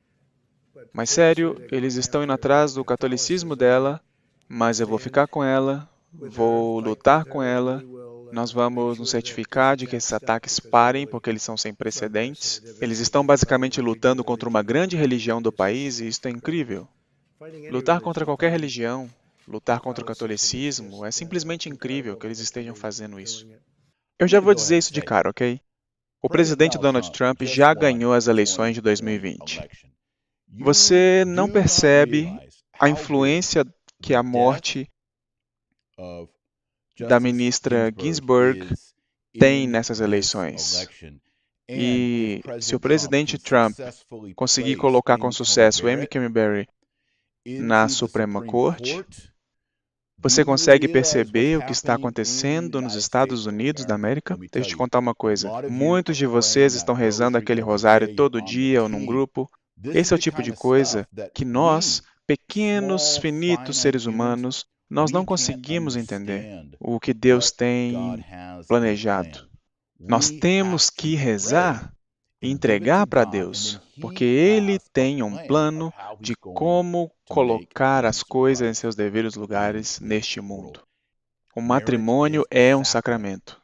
Mas sério, eles estão indo atrás do catolicismo dela, mas eu vou ficar com ela, vou lutar com ela. Nós vamos nos certificar de que esses ataques parem, porque eles são sem precedentes. Eles estão basicamente lutando contra uma grande religião do país, e isso é incrível. Lutar contra qualquer religião, lutar contra o catolicismo, é simplesmente incrível que eles estejam fazendo isso. Eu já vou dizer isso de cara, ok? O presidente Donald Trump já ganhou as eleições de 2020. Você não percebe a influência que a morte da ministra Ginsburg tem nessas eleições. E se o presidente Trump conseguir colocar com sucesso Amy Coney Barrett na Suprema Corte, você consegue perceber o que está acontecendo nos Estados Unidos da América? Deixa eu te contar uma coisa. Muitos de vocês estão rezando aquele rosário todo dia ou num grupo. Esse é o tipo de coisa que nós, pequenos, finitos seres humanos, nós não conseguimos entender o que Deus tem planejado. Nós temos que rezar e entregar para Deus, porque Ele tem um plano de como colocar as coisas em seus devidos lugares neste mundo. O matrimônio é um sacramento.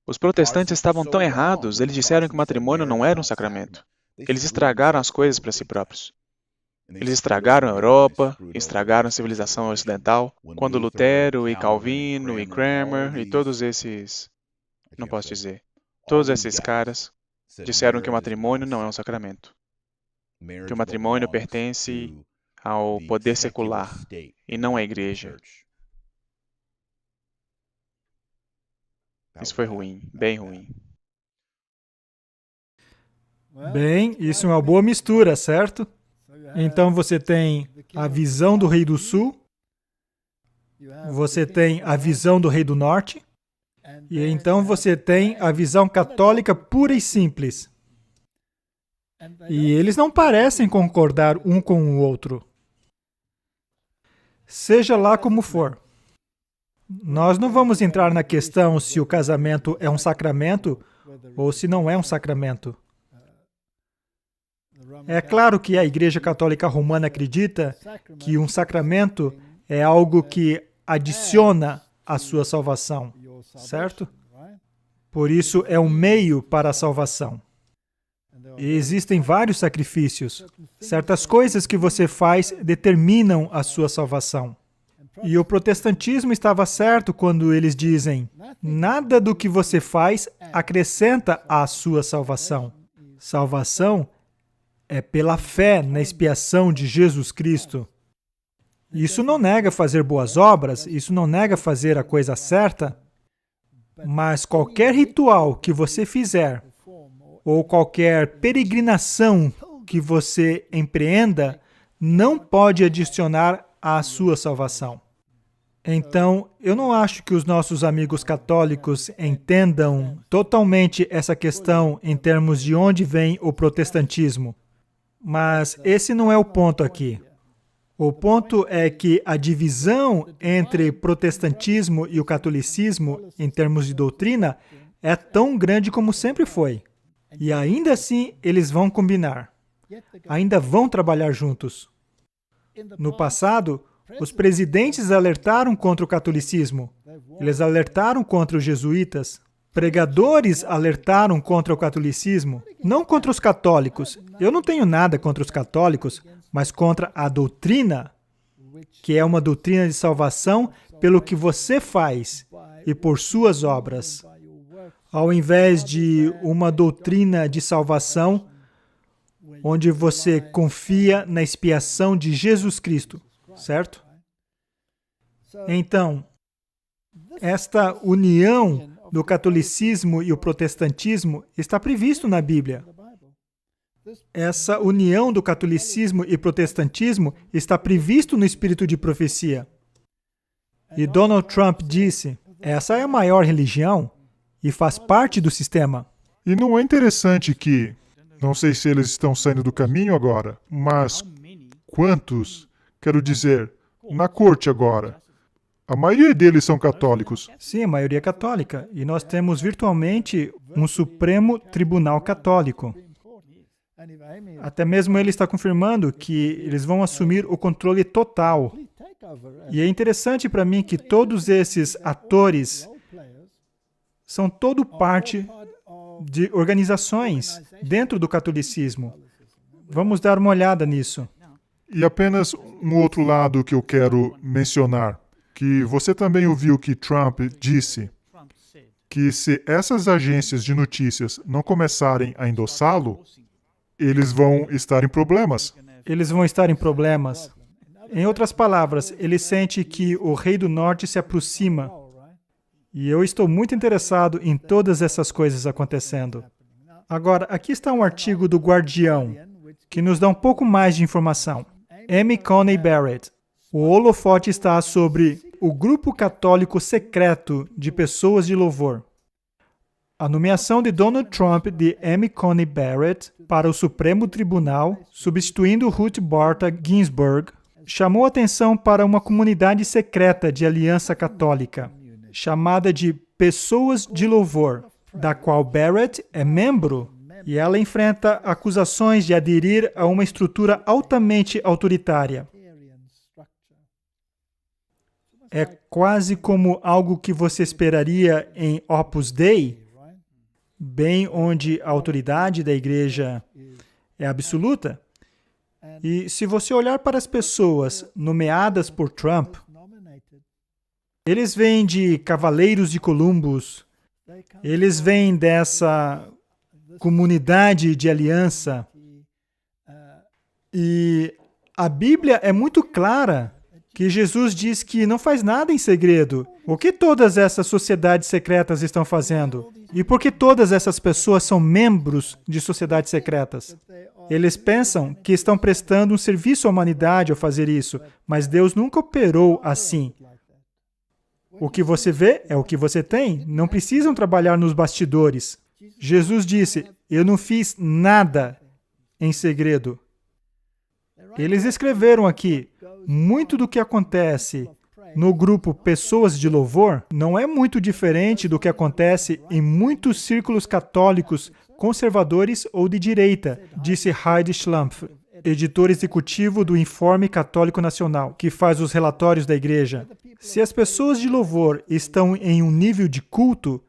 Os protestantes estavam tão errados, eles disseram que o matrimônio não era um sacramento. Eles estragaram as coisas para si próprios. Eles estragaram a Europa, estragaram a civilização ocidental, quando Lutero e Calvino e Cranmer e todos esses, não posso dizer, todos esses caras disseram que o matrimônio não é um sacramento, que o matrimônio pertence ao poder secular e não à igreja. Isso foi ruim, bem ruim. Bem, isso é uma boa mistura, certo? Então você tem a visão do rei do sul, você tem a visão do rei do norte, e então você tem a visão católica pura e simples. E eles não parecem concordar um com o outro. Seja lá como for. Nós não vamos entrar na questão se o casamento é um sacramento ou se não é um sacramento. É claro que a Igreja Católica Romana acredita que um sacramento é algo que adiciona à sua salvação, certo? Por isso, é um meio para a salvação. E existem vários sacrifícios. Certas coisas que você faz determinam a sua salvação. E o protestantismo estava certo quando eles dizem: nada do que você faz acrescenta à sua salvação. Salvação é pela fé na expiação de Jesus Cristo. Isso não nega fazer boas obras, isso não nega fazer a coisa certa, mas qualquer ritual que você fizer, ou qualquer peregrinação que você empreenda, não pode adicionar à sua salvação. Então, eu não acho que os nossos amigos católicos entendam totalmente essa questão em termos de onde vem o protestantismo. Mas esse não é o ponto aqui. O ponto é que a divisão entre protestantismo e o catolicismo, em termos de doutrina, é tão grande como sempre foi. E ainda assim, eles vão combinar. Ainda vão trabalhar juntos. No passado, os presidentes alertaram contra o catolicismo. Eles alertaram contra os jesuítas. Pregadores alertaram contra o catolicismo, não contra os católicos. Eu não tenho nada contra os católicos, mas contra a doutrina, que é uma doutrina de salvação pelo que você faz e por suas obras, ao invés de uma doutrina de salvação onde você confia na expiação de Jesus Cristo, certo? Então, esta união do catolicismo e o protestantismo está previsto na Bíblia. Essa união do catolicismo e protestantismo está previsto no espírito de profecia. E Donald Trump disse, essa é a maior religião e faz parte do sistema. E não é interessante que, não sei se eles estão saindo do caminho agora, mas quantos, quero dizer, na corte agora, a maioria deles são católicos. Sim, a maioria é católica. E nós temos virtualmente um Supremo Tribunal Católico. Até mesmo ele está confirmando que eles vão assumir o controle total. E é interessante para mim que todos esses atores são todo parte de organizações dentro do catolicismo. Vamos dar uma olhada nisso. E apenas um outro lado que eu quero mencionar, que você também ouviu que Trump disse que se essas agências de notícias não começarem a endossá-lo, eles vão estar em problemas. Eles vão estar em problemas. Em outras palavras, ele sente que o Rei do Norte se aproxima. E eu estou muito interessado em todas essas coisas acontecendo. Agora, aqui está um artigo do Guardião, que nos dá um pouco mais de informação. M. Coney Barrett. O holofote está sobre o grupo católico secreto de pessoas de louvor. A nomeação de Donald Trump de M. Coney Barrett para o Supremo Tribunal, substituindo Ruth Bader Ginsburg, chamou atenção para uma comunidade secreta de aliança católica, chamada de Pessoas de Louvor, da qual Barrett é membro, e ela enfrenta acusações de aderir a uma estrutura altamente autoritária. É quase como algo que você esperaria em Opus Dei, bem onde a autoridade da igreja é absoluta. E se você olhar para as pessoas nomeadas por Trump, eles vêm de Cavaleiros de Columbus, eles vêm dessa comunidade de aliança. E a Bíblia é muito clara que Jesus diz que não faz nada em segredo. O que todas essas sociedades secretas estão fazendo? E por que todas essas pessoas são membros de sociedades secretas? Eles pensam que estão prestando um serviço à humanidade ao fazer isso, mas Deus nunca operou assim. O que você vê é o que você tem. Não precisam trabalhar nos bastidores. Jesus disse, eu não fiz nada em segredo. Eles escreveram aqui, muito do que acontece no grupo Pessoas de Louvor não é muito diferente do que acontece em muitos círculos católicos conservadores ou de direita, disse Heidi Schlumpf, editor executivo do Informe Católico Nacional, que faz os relatórios da igreja. Se as pessoas de louvor estão em um nível de culto,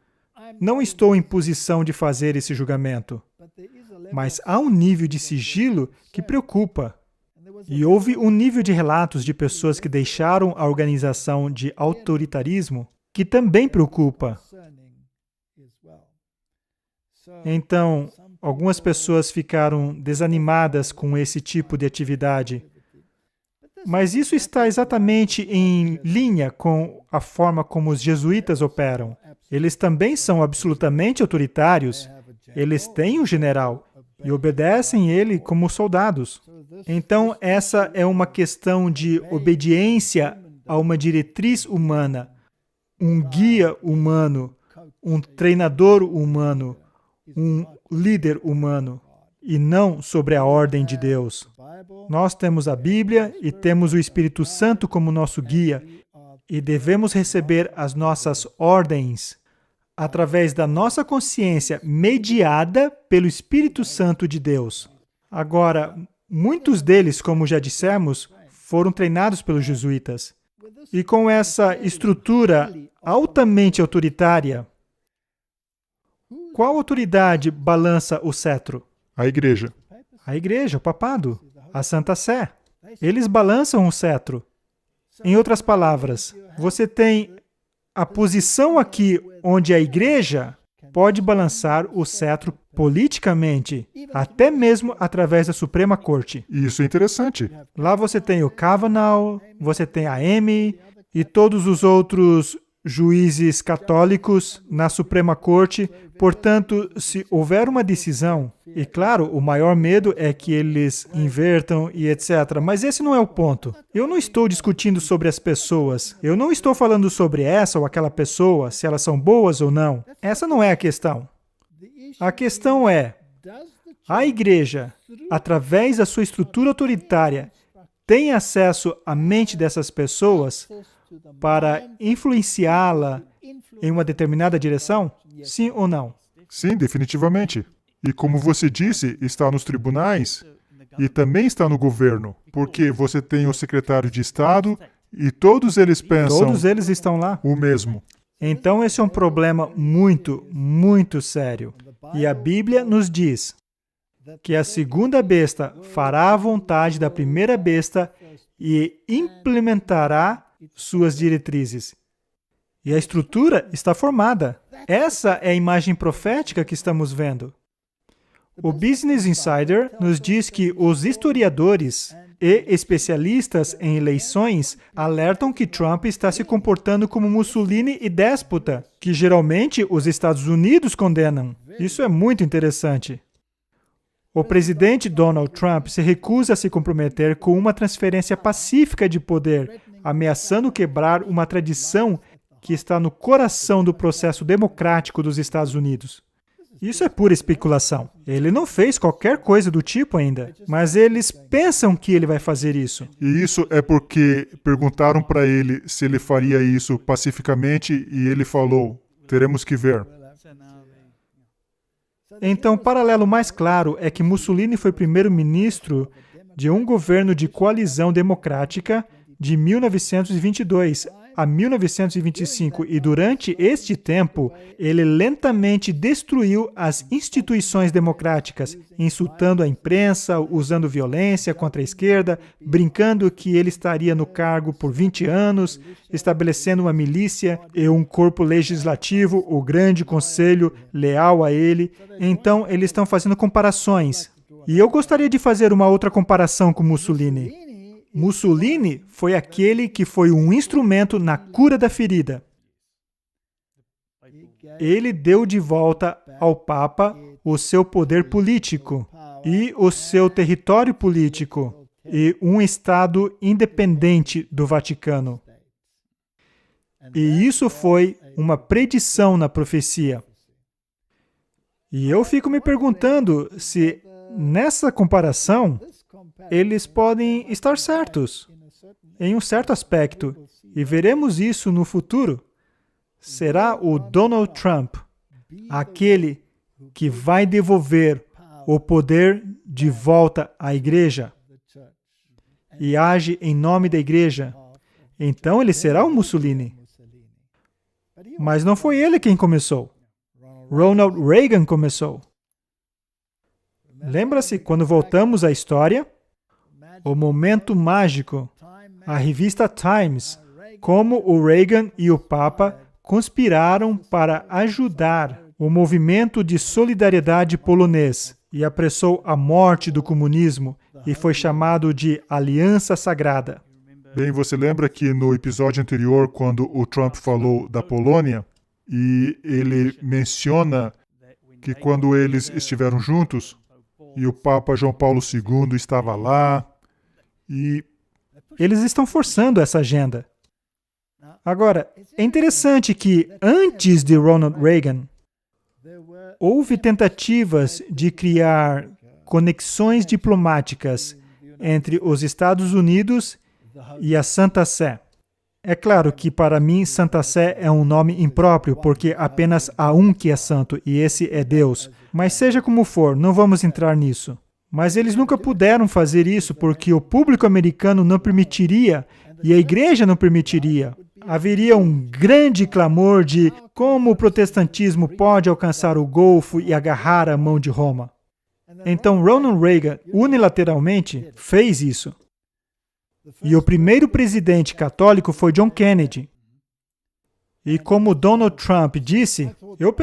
não estou em posição de fazer esse julgamento. Mas há um nível de sigilo que preocupa. E houve um nível de relatos de pessoas que deixaram a organização de autoritarismo que também preocupa. Então, algumas pessoas ficaram desanimadas com esse tipo de atividade. Mas isso está exatamente em linha com a forma como os jesuítas operam. Eles também são absolutamente autoritários. Eles têm um general e obedecem ele como soldados. Então, essa é uma questão de obediência a uma diretriz humana, um guia humano, um treinador humano, um líder humano, e não sobre a ordem de Deus. Nós temos a Bíblia e temos o Espírito Santo como nosso guia, e devemos receber as nossas ordens através da nossa consciência mediada pelo Espírito Santo de Deus. Agora, muitos deles, como já dissemos, foram treinados pelos jesuítas. E com essa estrutura altamente autoritária, qual autoridade balança o cetro? A igreja. A igreja, o papado, a Santa Sé. Eles balançam o cetro. Em outras palavras, você tem a posição aqui onde a igreja pode balançar o cetro politicamente, até mesmo através da Suprema Corte. Isso é interessante. Lá você tem o Kavanaugh, você tem a Amy e todos os outros juízes católicos na Suprema Corte. Portanto, se houver uma decisão, e claro, o maior medo é que eles invertam e etc. Mas esse não é o ponto. Eu não estou discutindo sobre as pessoas. Eu não estou falando sobre essa ou aquela pessoa, se elas são boas ou não. Essa não é a questão. A questão é, a igreja, através da sua estrutura autoritária, tem acesso à mente dessas pessoas para influenciá-la em uma determinada direção? Sim ou não? Sim, definitivamente. E como você disse, está nos tribunais e também está no governo, porque você tem o secretário de Estado e todos eles pensam Todos eles estão lá. o mesmo. Então esse é um problema muito, muito sério. E a Bíblia nos diz que a segunda besta fará a vontade da primeira besta e implementará suas diretrizes. E a estrutura está formada. Essa é a imagem profética que estamos vendo. O Business Insider nos diz que os historiadores e especialistas em eleições alertam que Trump está se comportando como Mussolini e déspota, que geralmente os Estados Unidos condenam. Isso é muito interessante. O presidente Donald Trump se recusa a se comprometer com uma transferência pacífica de poder, ameaçando quebrar uma tradição que está no coração do processo democrático dos Estados Unidos. Isso é pura especulação. Ele não fez qualquer coisa do tipo ainda, mas eles pensam que ele vai fazer isso. E isso é porque perguntaram para ele se ele faria isso pacificamente e ele falou, teremos que ver. Então, o paralelo mais claro é que Mussolini foi primeiro-ministro de um governo de coalizão democrática de 1922 a 1925, e durante este tempo, ele lentamente destruiu as instituições democráticas, insultando a imprensa, usando violência contra a esquerda, brincando que ele estaria no cargo por 20 anos, estabelecendo uma milícia e um corpo legislativo, o Grande Conselho, leal a ele. Então, eles estão fazendo comparações. E eu gostaria de fazer uma outra comparação com Mussolini. Mussolini foi aquele que foi um instrumento na cura da ferida. Ele deu de volta ao Papa o seu poder político e o seu território político e um Estado independente do Vaticano. E isso foi uma predição na profecia. E eu fico me perguntando se, nessa comparação, eles podem estar certos, em um certo aspecto, e veremos isso no futuro. Será o Donald Trump, aquele que vai devolver o poder de volta à igreja e age em nome da igreja. Então ele será o Mussolini. Mas não foi ele quem começou. Ronald Reagan começou. Lembra-se, quando voltamos à história, o momento mágico, a revista Times, como o Reagan e o Papa conspiraram para ajudar o movimento de solidariedade polonês e apressou a morte do comunismo e foi chamado de Aliança Sagrada. Bem, você lembra que no episódio anterior, quando o Trump falou da Polônia, e ele menciona que quando eles estiveram juntos, e o Papa João Paulo II estava lá, e eles estão forçando essa agenda. Agora, é interessante que antes de Ronald Reagan, houve tentativas de criar conexões diplomáticas entre os Estados Unidos e a Santa Sé. É claro que para mim Santa Sé é um nome impróprio, porque apenas há um que é santo, e esse é Deus. Mas seja como for, não vamos entrar nisso. Mas eles nunca puderam fazer isso porque o público americano não permitiria e a igreja não permitiria. Haveria um grande clamor de como o protestantismo pode alcançar o Golfo e agarrar a mão de Roma. Então Ronald Reagan, unilateralmente, fez isso. E o primeiro presidente católico foi John Kennedy. E como Donald Trump disse, eu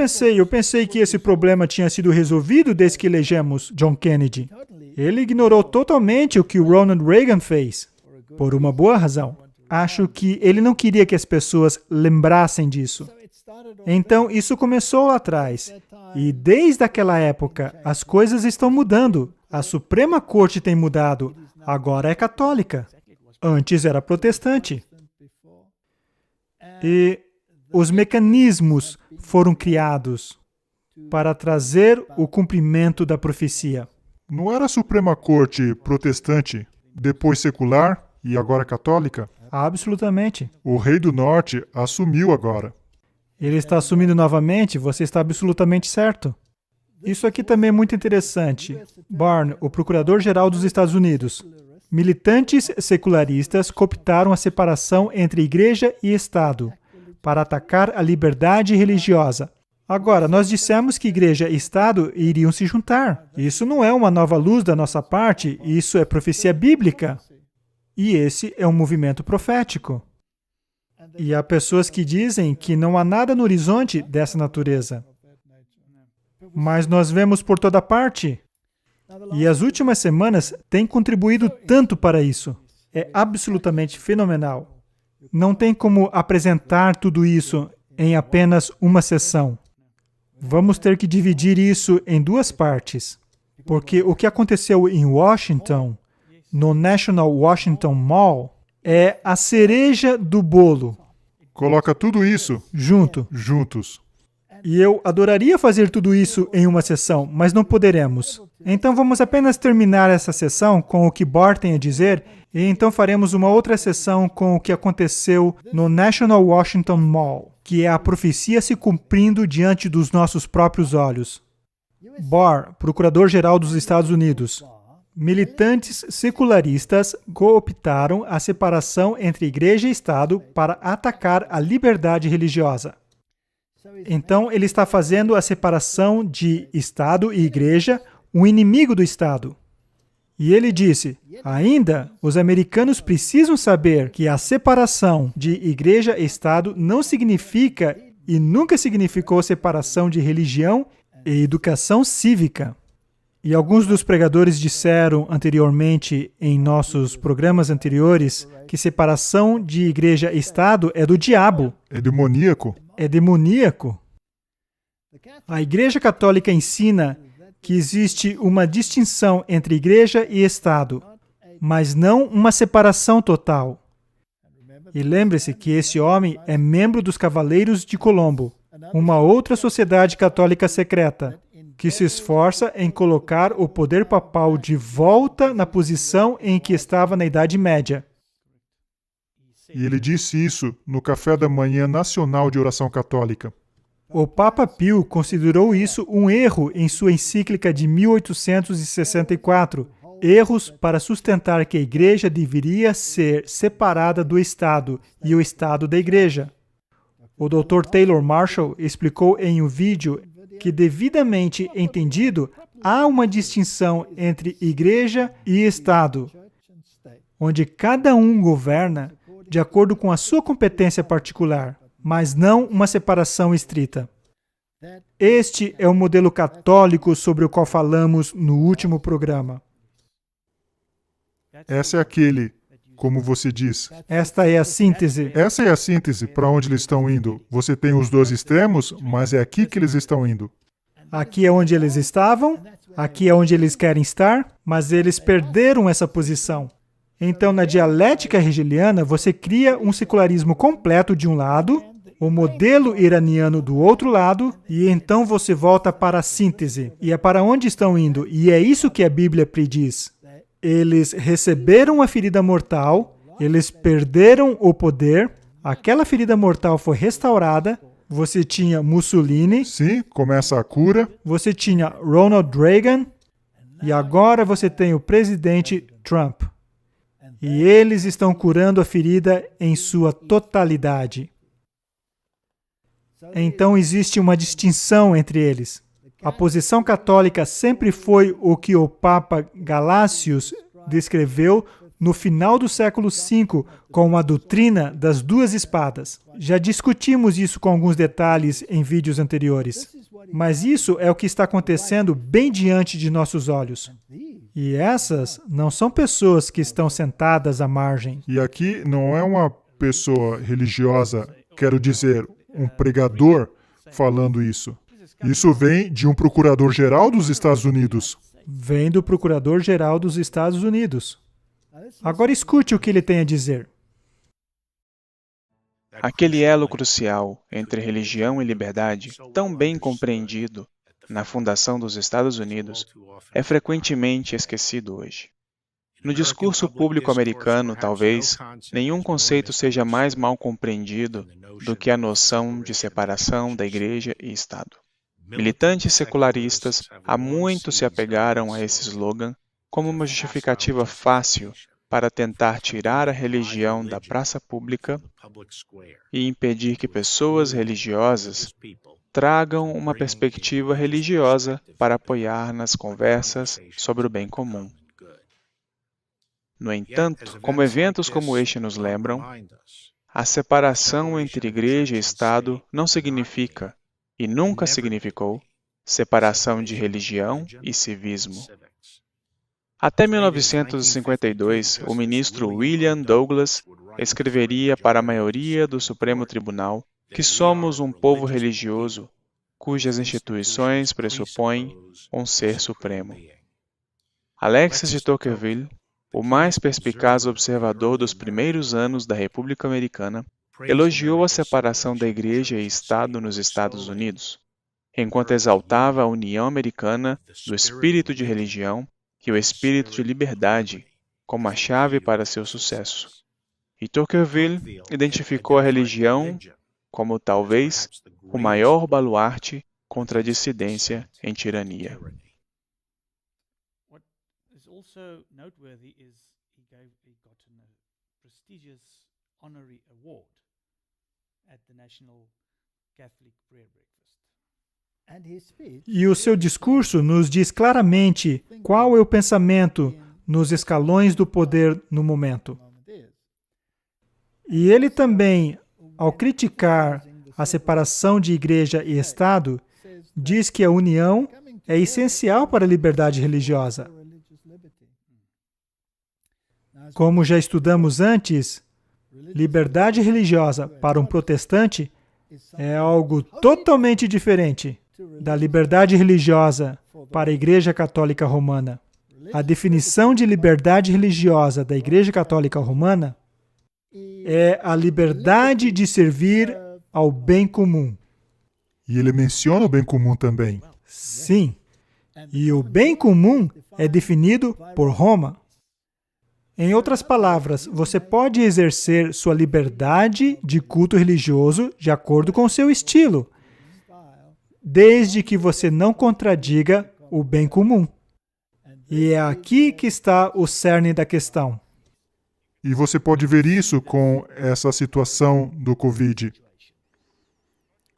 pensei que esse problema tinha sido resolvido desde que elegemos John Kennedy. Ele ignorou totalmente o que o Ronald Reagan fez, por uma boa razão. Acho que ele não queria que as pessoas lembrassem disso. Então, isso começou lá atrás. E desde aquela época, as coisas estão mudando. A Suprema Corte tem mudado. Agora é católica. Antes era protestante. E os mecanismos foram criados para trazer o cumprimento da profecia. Não era a Suprema Corte protestante, depois secular e agora católica? Absolutamente. O Rei do Norte assumiu agora. Ele está assumindo novamente, você está absolutamente certo. Isso aqui também é muito interessante. Barr, o Procurador-Geral dos Estados Unidos. Militantes secularistas cooptaram a separação entre igreja e Estado para atacar a liberdade religiosa. Agora, nós dissemos que igreja e Estado iriam se juntar. Isso não é uma nova luz da nossa parte, isso é profecia bíblica. E esse é um movimento profético. E há pessoas que dizem que não há nada no horizonte dessa natureza. Mas nós vemos por toda parte. E as últimas semanas têm contribuído tanto para isso. É absolutamente fenomenal. Não tem como apresentar tudo isso em apenas uma sessão. Vamos ter que dividir isso em duas partes. Porque o que aconteceu em Washington, no National Washington Mall, é a cereja do bolo. Coloca tudo isso juntos. E eu adoraria fazer tudo isso em uma sessão, mas não poderemos. Então vamos apenas terminar essa sessão com o que Bart tem a dizer, e então faremos uma outra sessão com o que aconteceu no National Washington Mall, que é a profecia se cumprindo diante dos nossos próprios olhos. Barr, Procurador-Geral dos Estados Unidos. Militantes secularistas cooptaram a separação entre igreja e Estado para atacar a liberdade religiosa. Então, ele está fazendo a separação de Estado e igreja um inimigo do Estado. E ele disse, ainda, os americanos precisam saber que a separação de igreja e Estado não significa e nunca significou separação de religião e educação cívica. E alguns dos pregadores disseram anteriormente em nossos programas anteriores que separação de igreja e Estado é do diabo. É demoníaco. É demoníaco. A Igreja Católica ensina que existe uma distinção entre igreja e Estado, mas não uma separação total. E lembre-se que esse homem é membro dos Cavaleiros de Colombo, uma outra sociedade católica secreta, que se esforça em colocar o poder papal de volta na posição em que estava na Idade Média. E ele disse isso no Café da Manhã Nacional de Oração Católica. O Papa Pio considerou isso um erro em sua encíclica de 1864, erros para sustentar que a Igreja deveria ser separada do Estado e o Estado da Igreja. O Dr. Taylor Marshall explicou em um vídeo que, devidamente entendido, há uma distinção entre Igreja e Estado, onde cada um governa de acordo com a sua competência particular, mas não uma separação estrita. Este é o modelo católico sobre o qual falamos no último programa. Essa é aquele, como você diz. Esta é a síntese. Essa é a síntese para onde eles estão indo. Você tem os dois extremos, mas é aqui que eles estão indo. Aqui é onde eles estavam, aqui é onde eles querem estar, mas eles perderam essa posição. Então, na dialética hegeliana, você cria um secularismo completo de um lado, o modelo iraniano do outro lado, e então você volta para a síntese. E é para onde estão indo, e é isso que a Bíblia prediz. Eles receberam a ferida mortal, eles perderam o poder, aquela ferida mortal foi restaurada, você tinha Mussolini. Sim, começa a cura. Você tinha Ronald Reagan, e agora você tem o presidente Trump. E eles estão curando a ferida em sua totalidade. Então existe uma distinção entre eles. A posição católica sempre foi o que o Papa Galácios descreveu no final do século V com a doutrina das duas espadas. Já discutimos isso com alguns detalhes em vídeos anteriores. Mas isso é o que está acontecendo bem diante de nossos olhos. E essas não são pessoas que estão sentadas à margem. E aqui não é uma pessoa religiosa, quero dizer, um pregador falando isso. Isso vem de um procurador-geral dos Estados Unidos. Vem do procurador-geral dos Estados Unidos. Agora escute o que ele tem a dizer. Aquele elo crucial entre religião e liberdade, tão bem compreendido na fundação dos Estados Unidos, é frequentemente esquecido hoje. No discurso público americano, talvez, nenhum conceito seja mais mal compreendido do que a noção de separação da Igreja e Estado. Militantes secularistas há muito se apegaram a esse slogan como uma justificativa fácil para tentar tirar a religião da praça pública e impedir que pessoas religiosas tragam uma perspectiva religiosa para apoiar nas conversas sobre o bem comum. No entanto, como eventos como este nos lembram, a separação entre Igreja e Estado não significa, e nunca significou, separação de religião e civismo. Até 1952, o ministro William Douglas escreveria para a maioria do Supremo Tribunal que somos um povo religioso cujas instituições pressupõem um ser supremo. Alexis de Tocqueville, o mais perspicaz observador dos primeiros anos da República Americana, elogiou a separação da Igreja e Estado nos Estados Unidos, enquanto exaltava a união americana do espírito de religião e o espírito de liberdade como a chave para seu sucesso. E Tocqueville identificou a religião como, talvez, o maior baluarte contra a dissidência em tirania. What is also noteworthy is he got a prestigious honorary award at the National Catholic Prayer Breakfast. E o seu discurso nos diz claramente qual é o pensamento nos escalões do poder no momento. E ele também, ao criticar a separação de igreja e Estado, diz que a união é essencial para a liberdade religiosa. Como já estudamos antes, liberdade religiosa para um protestante é algo totalmente diferente da liberdade religiosa para a Igreja Católica Romana. A definição de liberdade religiosa da Igreja Católica Romana é a liberdade de servir ao bem comum. E ele menciona o bem comum também. Sim. E o bem comum é definido por Roma. Em outras palavras, você pode exercer sua liberdade de culto religioso de acordo com seu estilo, desde que você não contradiga o bem comum. E é aqui que está o cerne da questão. E você pode ver isso com essa situação do Covid.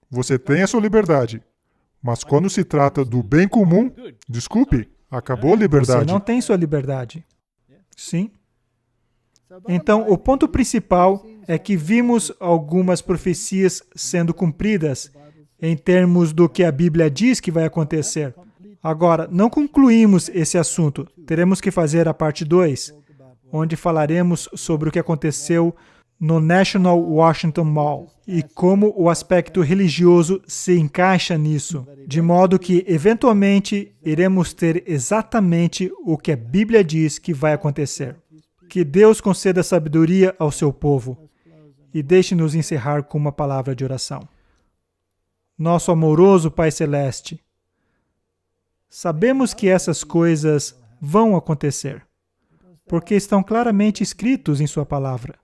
Você tem a sua liberdade, mas quando se trata do bem comum, desculpe, acabou a liberdade. Você não tem sua liberdade. Sim. Então, o ponto principal é que vimos algumas profecias sendo cumpridas em termos do que a Bíblia diz que vai acontecer. Agora, não concluímos esse assunto. Teremos que fazer a parte 2, onde falaremos sobre o que aconteceu no National Washington Mall e como o aspecto religioso se encaixa nisso, de modo que, eventualmente, iremos ter exatamente o que a Bíblia diz que vai acontecer. Que Deus conceda sabedoria ao seu povo e deixe-nos encerrar com uma palavra de oração. Nosso amoroso Pai Celeste, sabemos que essas coisas vão acontecer, porque estão claramente escritos em sua palavra.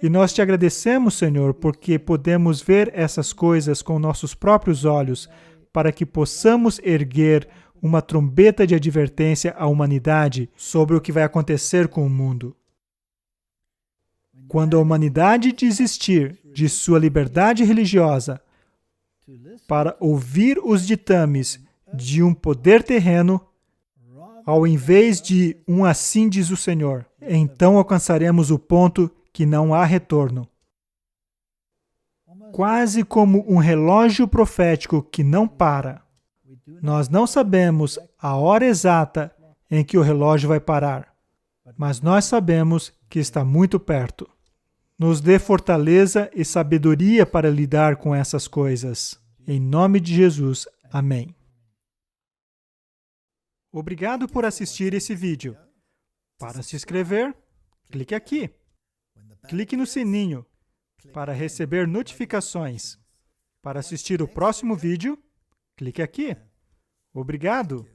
E nós te agradecemos, Senhor, porque podemos ver essas coisas com nossos próprios olhos, para que possamos erguer uma trombeta de advertência à humanidade sobre o que vai acontecer com o mundo. Quando a humanidade desistir de sua liberdade religiosa para ouvir os ditames de um poder terreno, ao invés de um assim diz o Senhor, então alcançaremos o ponto que não há retorno. Quase como um relógio profético que não para. Nós não sabemos a hora exata em que o relógio vai parar, mas nós sabemos que está muito perto. Nos dê fortaleza e sabedoria para lidar com essas coisas. Em nome de Jesus. Amém. Obrigado por assistir esse vídeo. Para se inscrever, clique aqui. Clique no sininho para receber notificações. Para assistir o próximo vídeo, clique aqui. Obrigado!